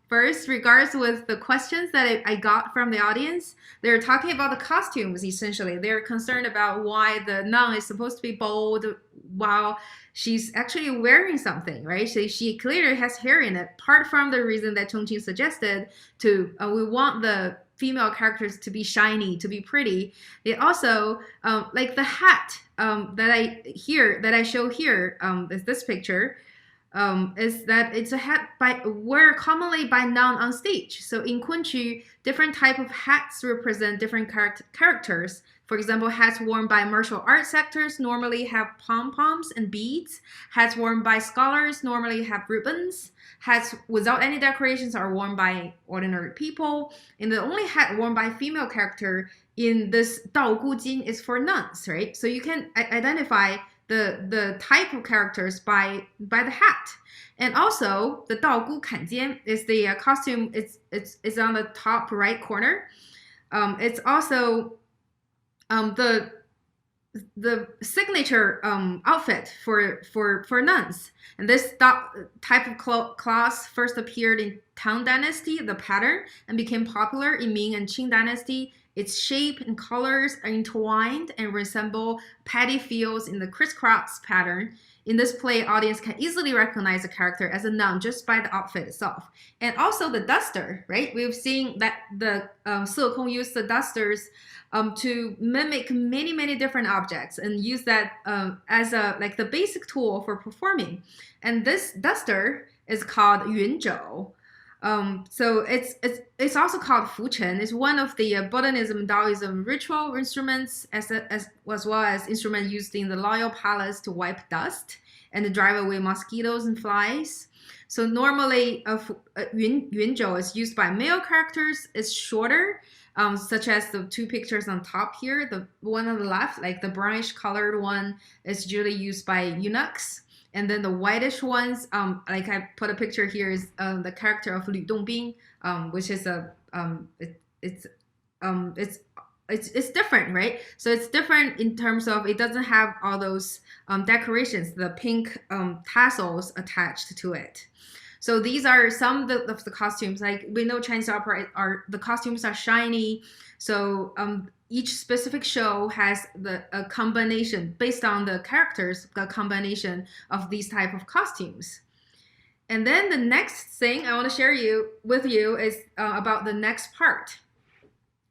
First, regards with the questions that I got from the audience, they're talking about the costumes, essentially. They're concerned about why the nun is supposed to be bold while she's actually wearing something, right? So she clearly has hair in it. Part from the reason that Tong-Ching suggested we want the female characters to be shiny, to be pretty. They also, like the hat that I show here, is this picture, is that it's a hat worn commonly by nun on stage. So in Kunqu, different type of hats represent different characters. For example, hats worn by martial arts actors normally have pom-poms and beads. Hats worn by scholars normally have ribbons. Hats without any decorations are worn by ordinary people. And the only hat worn by female character in this 道姑金 is for nuns, right? So you can identify the type of characters by the hat. And also the 道姑坎肩 is the costume. It's on the top right corner. It's also the signature outfit for nuns. And this type of cloth first appeared in Tang Dynasty, the pattern, and became popular in Ming and Qing Dynasty. Its shape and colors are entwined and resemble paddy fields in the crisscross pattern. In this play, audience can easily recognize the character as a nun just by the outfit itself. And also the duster, right? We've seen that the Sekong used the dusters to mimic many different objects and use that as the basic tool for performing. And this duster is called 云zhou. So it's also called Fuchen. It's one of the Buddhism Taoism ritual instruments, as well as instrument used in the royal palace to wipe dust and to drive away mosquitoes and flies. So normally, Yunzhou is used by male characters. It's shorter, such as the two pictures on top here. The one on the left, like the brownish colored one, is usually used by eunuchs. And then the whitish ones, like I put a picture here, is the character of Lü Dongbing, which is it's different, right? So it's different in terms of it doesn't have all those decorations, the pink tassels attached to it. So these are some of the costumes. Like we know Chinese opera, the costumes are shiny. So each specific show has a combination based on the characters, the combination of these type of costumes. And then the next thing I want to share with you is about the next part.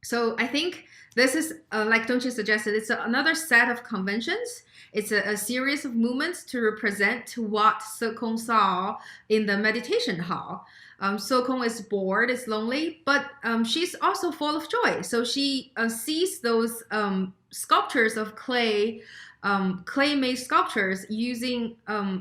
So I think this is, like Tong-Ching suggested, it's another set of conventions. It's a series of movements to represent what Se-Kong saw in the meditation hall. Se-Kong is bored, is lonely, but she's also full of joy. So she sees those sculptures of clay-made sculptures using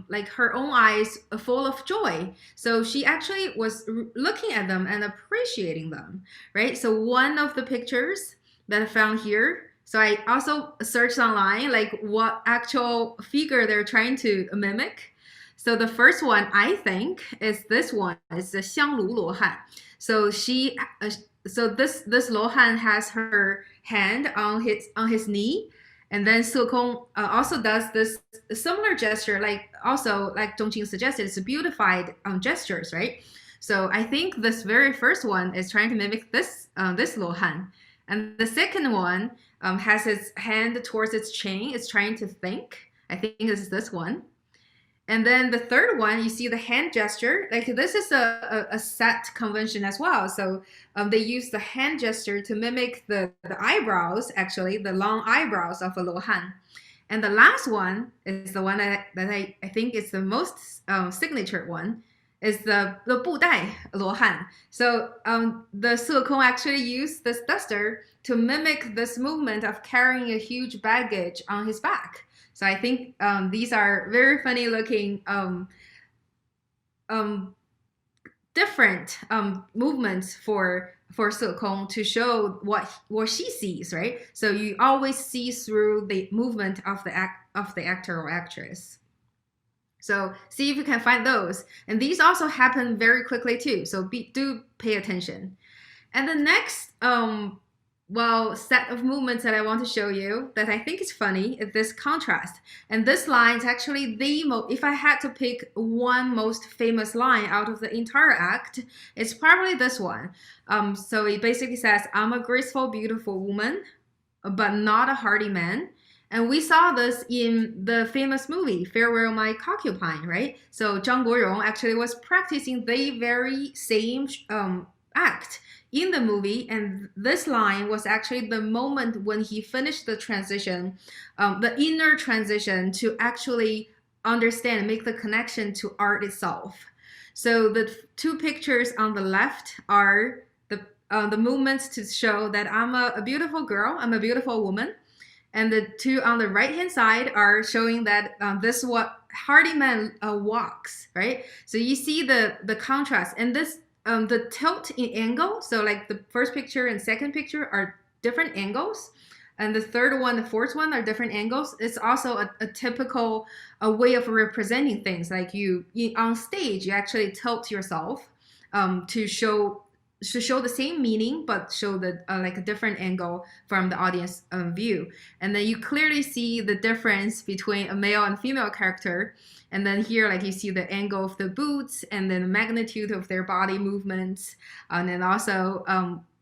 like her own eyes full of joy. So she actually was looking at them and appreciating them, right? So one of the pictures that I found here, so I also searched online like what actual figure they're trying to mimic. So the first one I think is this one. It's the Xiang Lu Luohan. So this Luohan has her hand on his knee, and then Se-Kong also does this similar gesture, like Tong-Ching suggested, it's beautified gestures, right? So I think this very first one is trying to mimic this Luohan. And the second one has his hand towards its chin. It's trying to think. I think it's this one. And then the third one, you see the hand gesture. Like this is a set convention as well. So they use the hand gesture to mimic the eyebrows, actually, the long eyebrows of a Luohan. And the last one is the one that I think is the most signature one, is the Budai Luohan. So the Se-Kong actually used this duster to mimic this movement of carrying a huge baggage on his back. So I think these are very funny looking different movements for Se-Kong to show what she sees, right? So you always see through the movement of the actor or actress. So see if you can find those. And these also happen very quickly too. So do pay attention. And the next set of movements that I want to show you that I think is funny is this contrast. And this line is actually if I had to pick one most famous line out of the entire act, it's probably this one. So it basically says, I'm a graceful, beautiful woman, but not a hardy man. And we saw this in the famous movie, Farewell My Concubine, right? So Zhang Guorong actually was practicing the very same act in the movie. And this line was actually the moment when he finished the transition, the inner transition to actually understand, make the connection to art itself. So the two pictures on the left are the movements to show that I'm a beautiful girl, I'm a beautiful woman. And the two on the right-hand side are showing that this is what hardy man walks, right? So you see the contrast. And this the tilt in angle, so like the first picture and second picture are different angles. And the third one, the fourth one are different angles. It's also a typical way of representing things. Like on stage, you actually tilt yourself to show the same meaning, but show the like a different angle from the audience view. And then you clearly see the difference between a male and female character. And then here, like you see the angle of the boots and then the magnitude of their body movements, and then also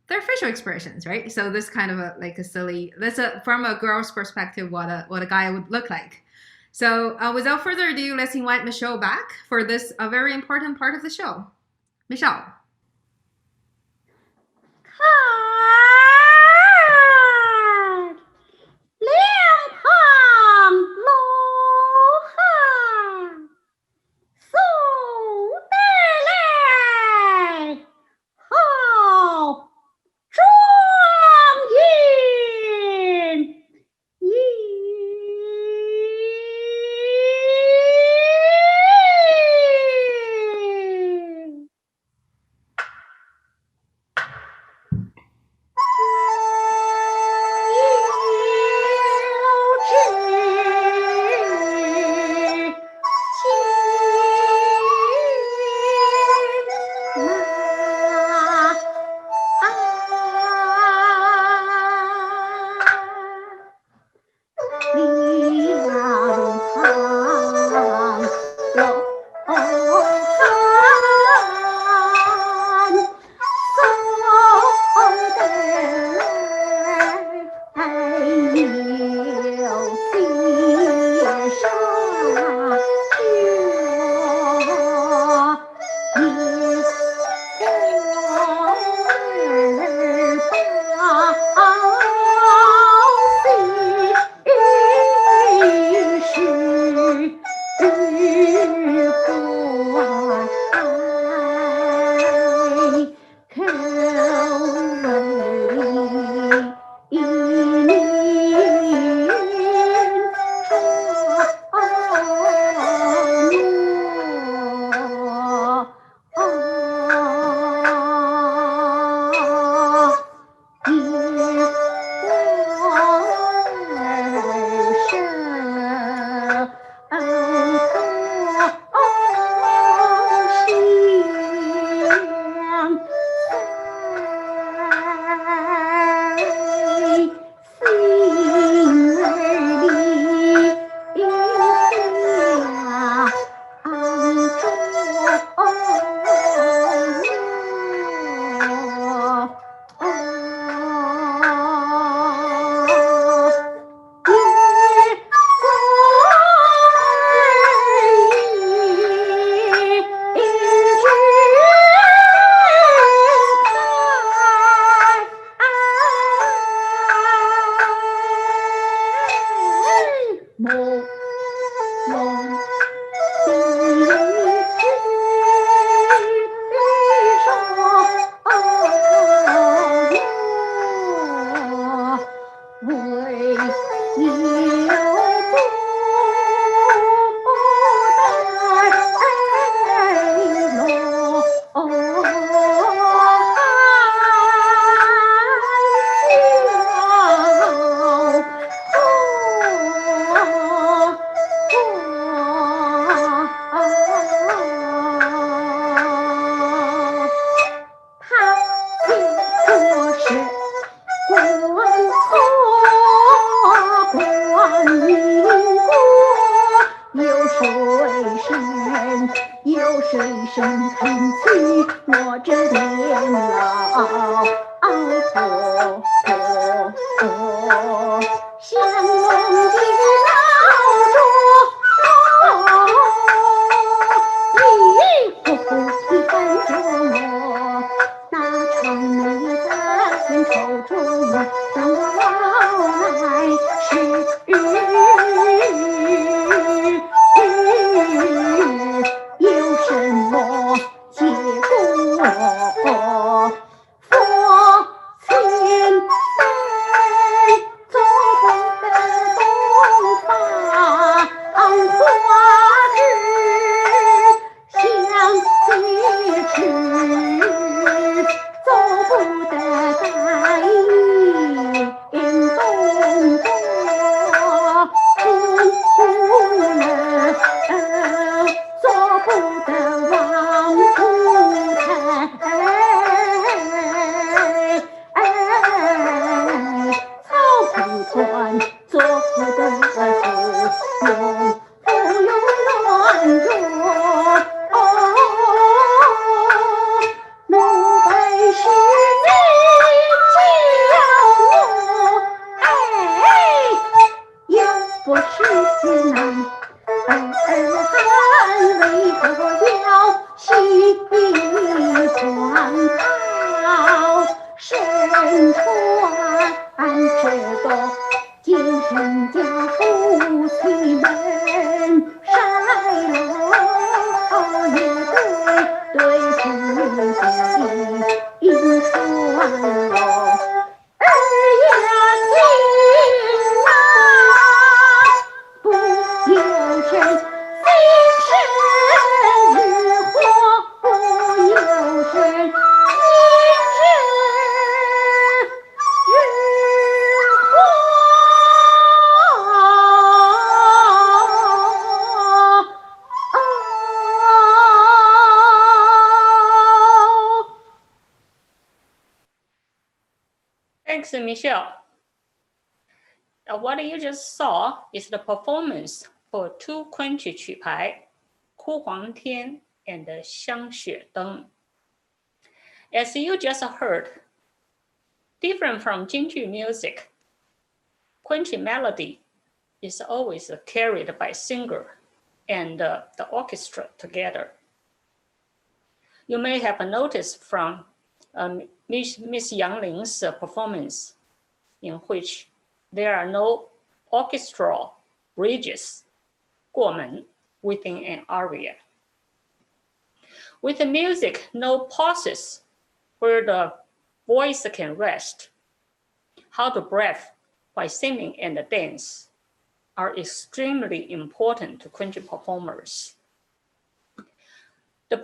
their facial expressions, right? So this kind of from a girl's perspective, what a guy would look like. So without further ado, let's invite Michelle back for this a very important part of the show. Michelle. 我这年老婆，相逢的老拙，一呼呼地伴着我，那长眉大眼瞅着我，等我老来时，有什么结果？佛前辈做不得东方花枝，相接枝，做不得在东国kunqu了，做不得王夫人，草埔团做不得不用乱着，奴本是你教我，又不是难。儿汉为何要西黄袍身穿这个金人家夫妻们晒了也对夫妻应说了儿呀听啊，不由身心是日火，不由身心是日火。Thanks, Michelle. What you just saw is the performance for two Kunqu 曲牌, Ku Huang Tian and Xiang Xue Teng. As you just heard, different from Jingju music, Kunqu melody is always carried by singer and the orchestra together. You may have noticed from Miss Yang Ling's performance, in which there are no orchestral bridges, 过门, within an aria. With the music, no pauses where the voice can rest. How to breathe while singing and dance are extremely important to Kunqu performers. The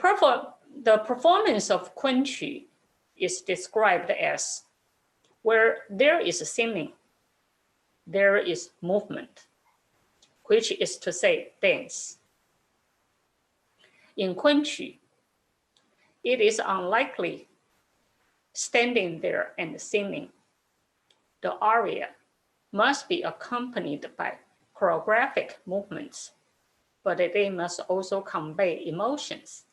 performance of Kunqu is described as where there is singing, there is movement, which is to say dance. In Kunqu, it is unlikely standing there and singing. The aria must be accompanied by choreographic movements, but they must also convey emotions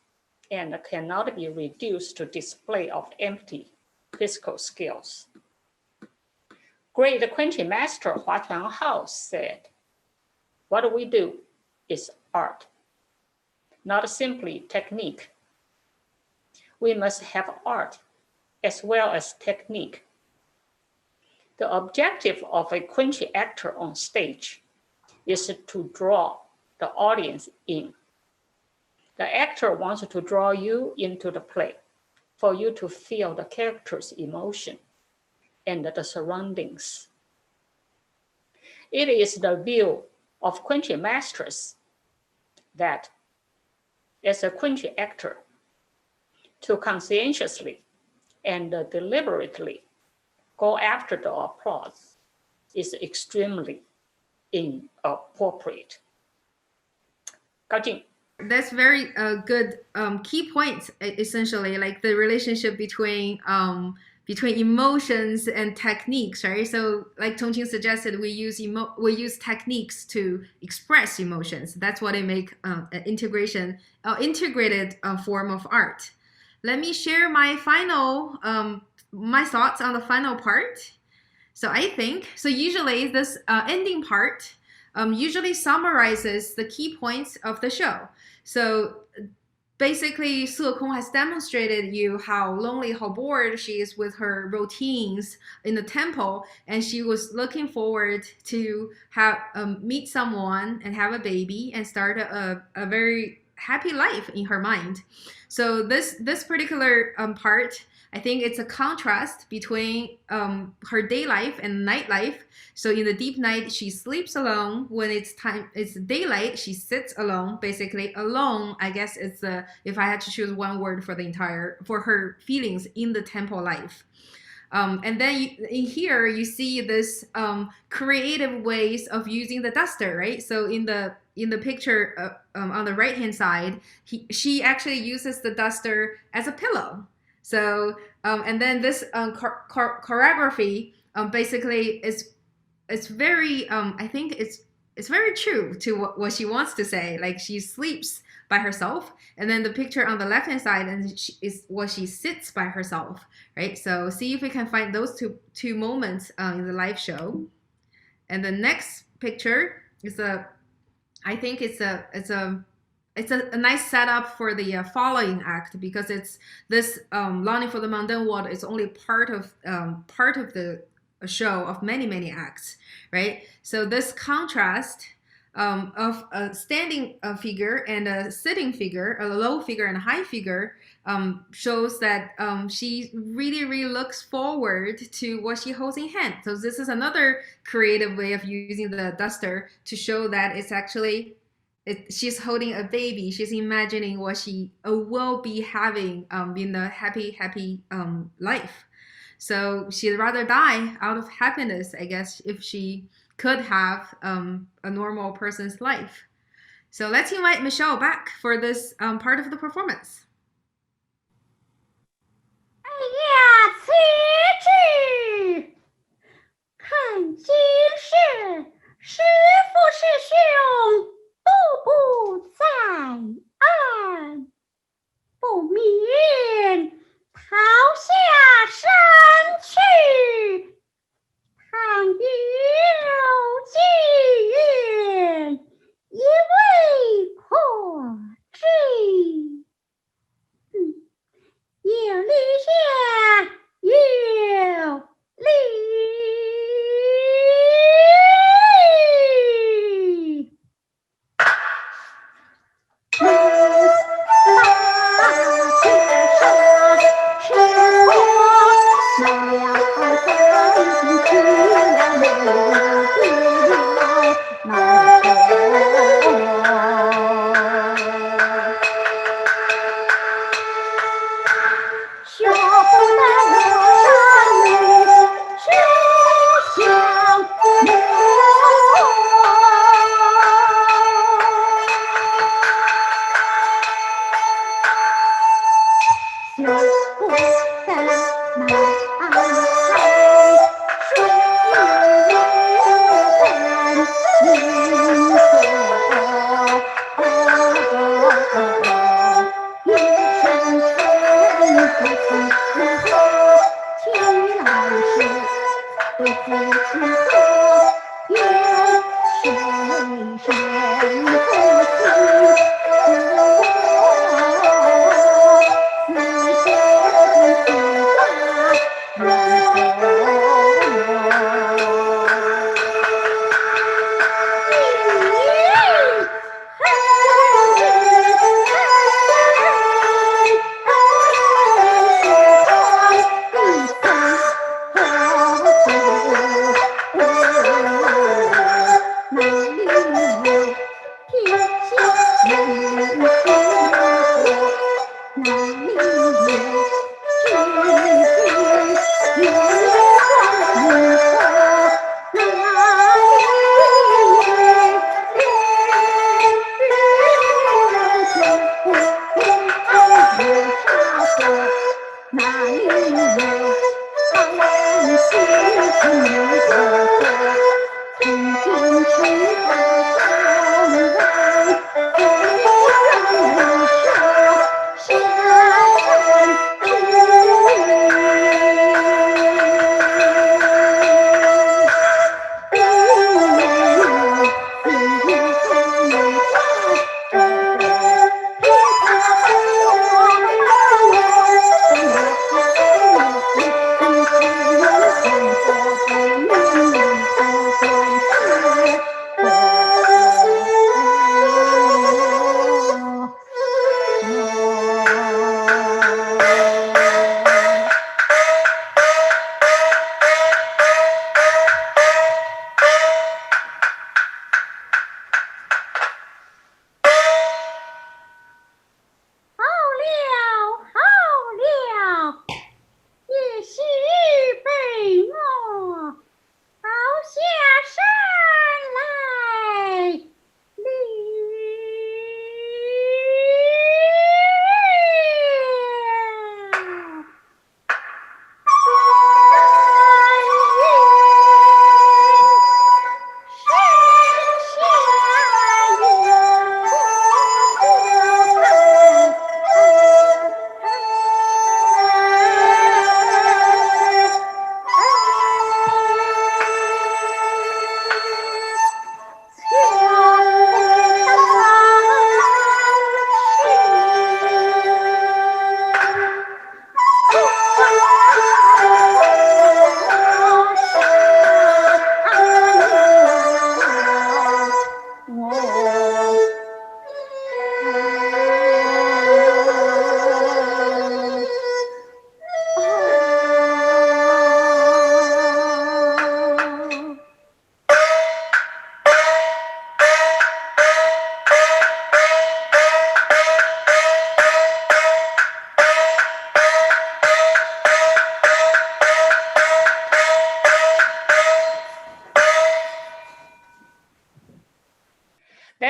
and cannot be reduced to display of empty physical skills. Great Kunqu master Hua Tian said, "What we do is art, not simply technique. We must have art as well as technique. The objective of a Kunqu actor on stage is to draw the audience in. The actor wants to draw you into the play for you to feel the character's emotion and the surroundings. It is the view of Kunqu masters that, as a Kunqu actor, to conscientiously and deliberately go after the applause is extremely inappropriate." 高进。 That's very good key points, essentially, like the relationship between emotions and techniques, right? So like Tong-Ching suggested, we use techniques to express emotions. That's what they make an integrated form of art. let me share my final my thoughts on the final part. So I think usually this ending part usually summarizes the key points of the show. So basically, Se Kong has demonstrated you how lonely, how bored she is with her routines in the temple, and she was looking forward to have meet someone and have a baby and start a very happy life in her mind. So this particular part, I think it's a contrast between her day life and night life. So in the deep night, she sleeps alone. When it's daylight, she sits alone, basically alone. I guess it's if I had to choose one word for her feelings in the temple life. And then in here, you see this creative ways of using the duster, right? So in the picture on the right-hand side, she actually uses the duster as a pillow. So, and then this choreography basically it's very, I think it's very true to what she wants to say. Like she sleeps by herself, and then the picture on the left-hand side is what she sits by herself, right? So see if we can find those two moments in the live show. And the next picture is I think it's a nice setup for the following act, because it's this Longing for the Mundane World is only part of the show of many acts, right? So this contrast of a standing figure and a sitting figure, a low figure and a high figure, shows that she really looks forward to what she holds in hand. So this is another creative way of using the duster to show that it's actually she's holding a baby. She's imagining what she will be having in a happy life. So she'd rather die out of happiness, I guess, if she could have a normal person's life. So let's invite Michelle back for this part of the performance. 哎呀，此去看今世，是福是凶，步步在岸，不免逃下山去，倘遇有机缘，一为可知。有理下有理。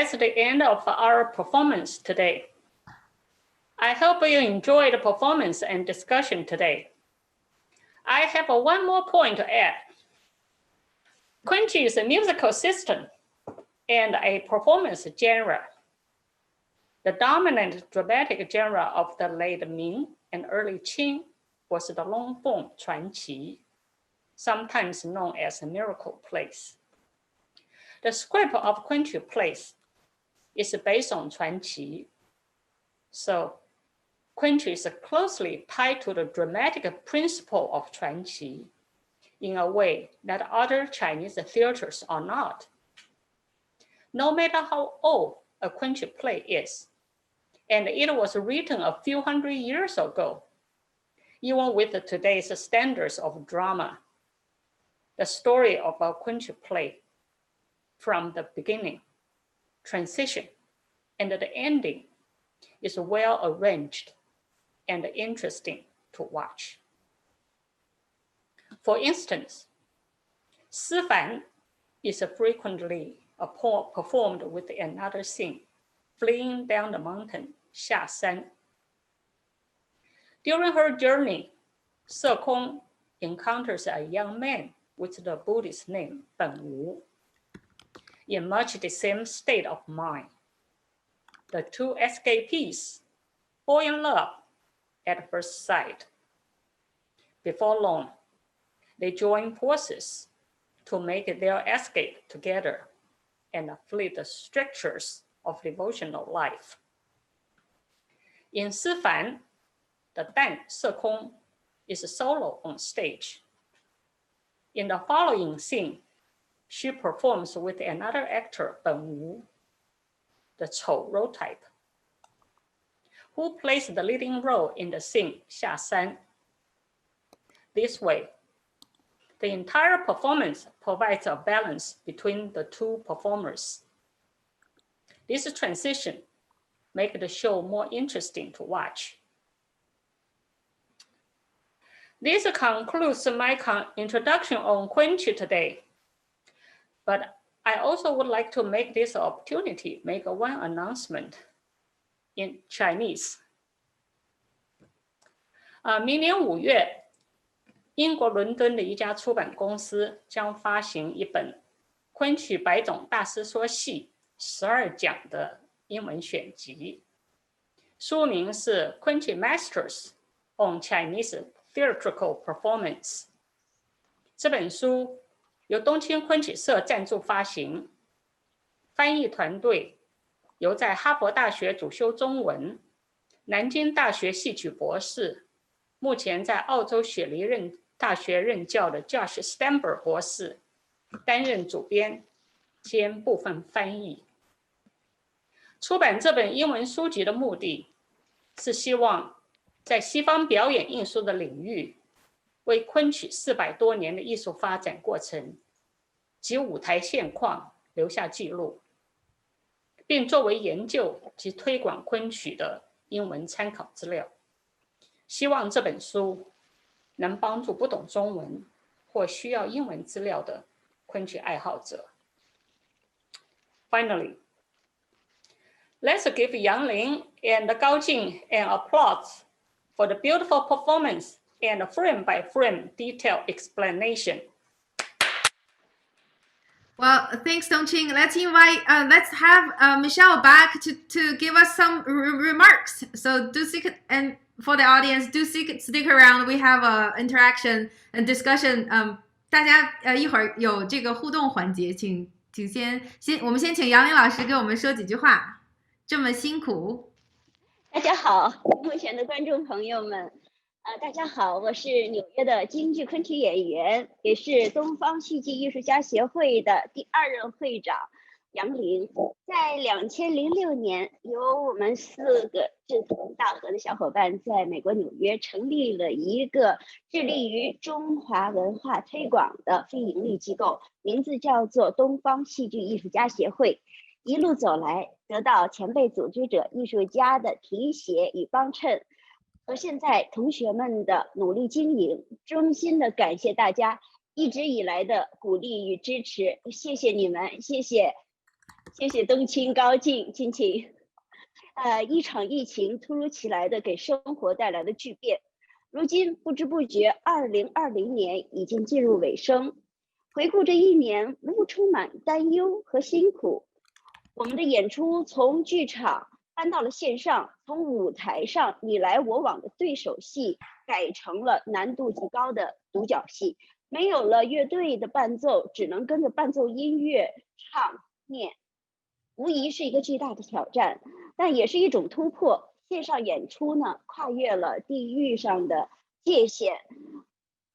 that's the end of our performance today. I hope you enjoyed the performance and discussion today. I have one more point to add. Kunqu is a musical system and a performance genre. The dominant dramatic genre of the late Ming and early Qing was the long form 传奇, sometimes known as miracle plays. The script of Kunqu plays is based on 传奇, so Kunqu is closely tied to the dramatic principle of 传奇 in a way that other Chinese theaters are not. No matter how old a Kunqu play is, and it was written a few hundred years ago, even with today's standards of drama, the story of a Kunqu play from the beginning, transition, and the ending is well arranged and interesting to watch. For instance, Si Fan is frequently performed with another scene, fleeing down the mountain, Xia San. During her journey, Se Kong encounters a young man with the Buddhist name Ben Wu. In much the same state of mind, the two escapees fall in love at first sight. Before long, they join forces to make their escape together and flee the strictures of devotional life. In Si Fan, the Dan Se Kong is solo on stage. In the following scene, she performs with another actor, Ben Wu, the Chou role type, who plays the leading role in the scene, Xia San. This way, the entire performance provides a balance between the two performers. This transition makes the show more interesting to watch. This concludes my introduction on Kunqu today. But I also would like to make this opportunity make one announcement in Chinese. 明年5月，英国伦敦的一家出版公司将发行一本昆曲百种大师说戏12讲的英文选集，书名是 Kunqu Masters on Chinese Theatrical Performance。这本书由东青昆曲社赞助发行，翻译团队由在哈佛大学主修中文、南京大学戏曲博士，目前在澳洲雪梨大学任教的 Josh Stamber 博士担任主编兼部分翻译。出版这本英文书籍的目的是希望在西方表演艺术的领域，为昆曲400多年的艺术发展过程及舞台现况留下记录，并作为研究及推广昆曲的英文参考资料。希望这本书能帮助不懂中文或需要英文资料的昆曲爱好者。Finally, let's give Yang Ling and Gao Jin an applause for the beautiful performance and frame-by-frame detailed explanation. Well, thanks, Tong-Ching. Let's have Michelle back to give us some remarks. So do stick, and for the audience, do stick around. We have a interaction and discussion. 大家一会儿有这个互动环节，请我们先请杨林老师给我们说几句话。这么辛苦。大家好，目前的观众朋友们，大家好，我是纽约的京剧昆曲演员，也是东方戏剧艺术家协会的第2任会长杨林。在2006年，由我们4个志同道合的小伙伴在美国纽约成立了一个致力于中华文化推广的非营利机构，名字叫做东方戏剧艺术家协会。一路走来，得到前辈组织者艺术家的提携与帮衬，和现在同学们的努力经营，衷心的感谢大家一直以来的鼓励与支持，谢谢你们，谢谢谢谢冬青高进亲戚。一场疫情突如其来的给生活带来的巨变，如今不知不觉2020年已经进入尾声。回顾这一年，无不充满担忧和辛苦。我们的演出从剧场搬到了线上，从舞台上你来我往的对手戏改成了难度极高的独角戏，没有了乐队的伴奏，只能跟着伴奏音乐唱念，无疑是一个巨大的挑战，但也是一种突破。线上演出呢，跨越了地域上的界限，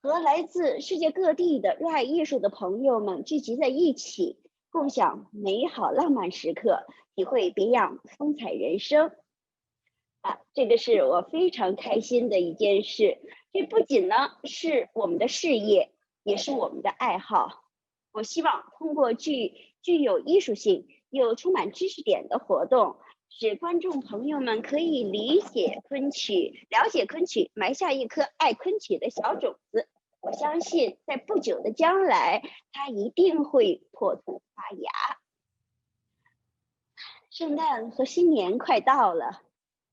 和来自世界各地的热爱艺术的朋友们聚集在一起，共享美好浪漫时刻，体会别样风采人生。这个是我非常开心的一件事。这不仅呢是我们的事业，也是我们的爱好。我希望通过具有艺术性又充满知识点的活动，使观众朋友们可以理解昆曲，了解昆曲，埋下一颗爱昆曲的小种子。我相信在不久的将来，它一定会破土发芽。圣诞和新年快到了，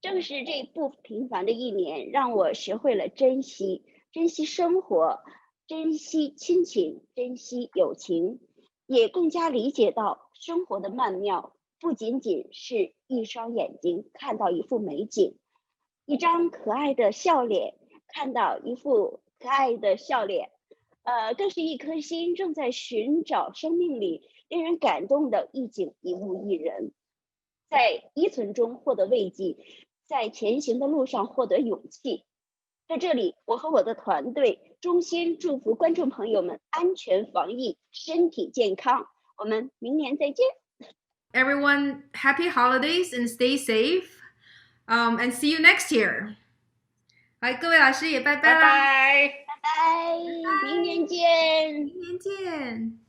正是这不平凡的一年，让我学会了珍惜生活，珍惜亲情，珍惜友情，也更加理解到生活的曼妙，不仅仅是一双眼睛看到一幅美景，一张可爱的笑脸看到一副可爱的笑脸，更是一颗心正在寻找生命里令人感动的一景一物一人，在依存中获得慰藉，在前行的路上获得勇气。在这里，我和我的团队衷心祝福观众朋友们安全防疫，身体健康。我们明年再见。Everyone, happy holidays and stay safe. And see you next year. 好，各位老师也拜拜啦，拜拜。拜拜，明年见。明年见。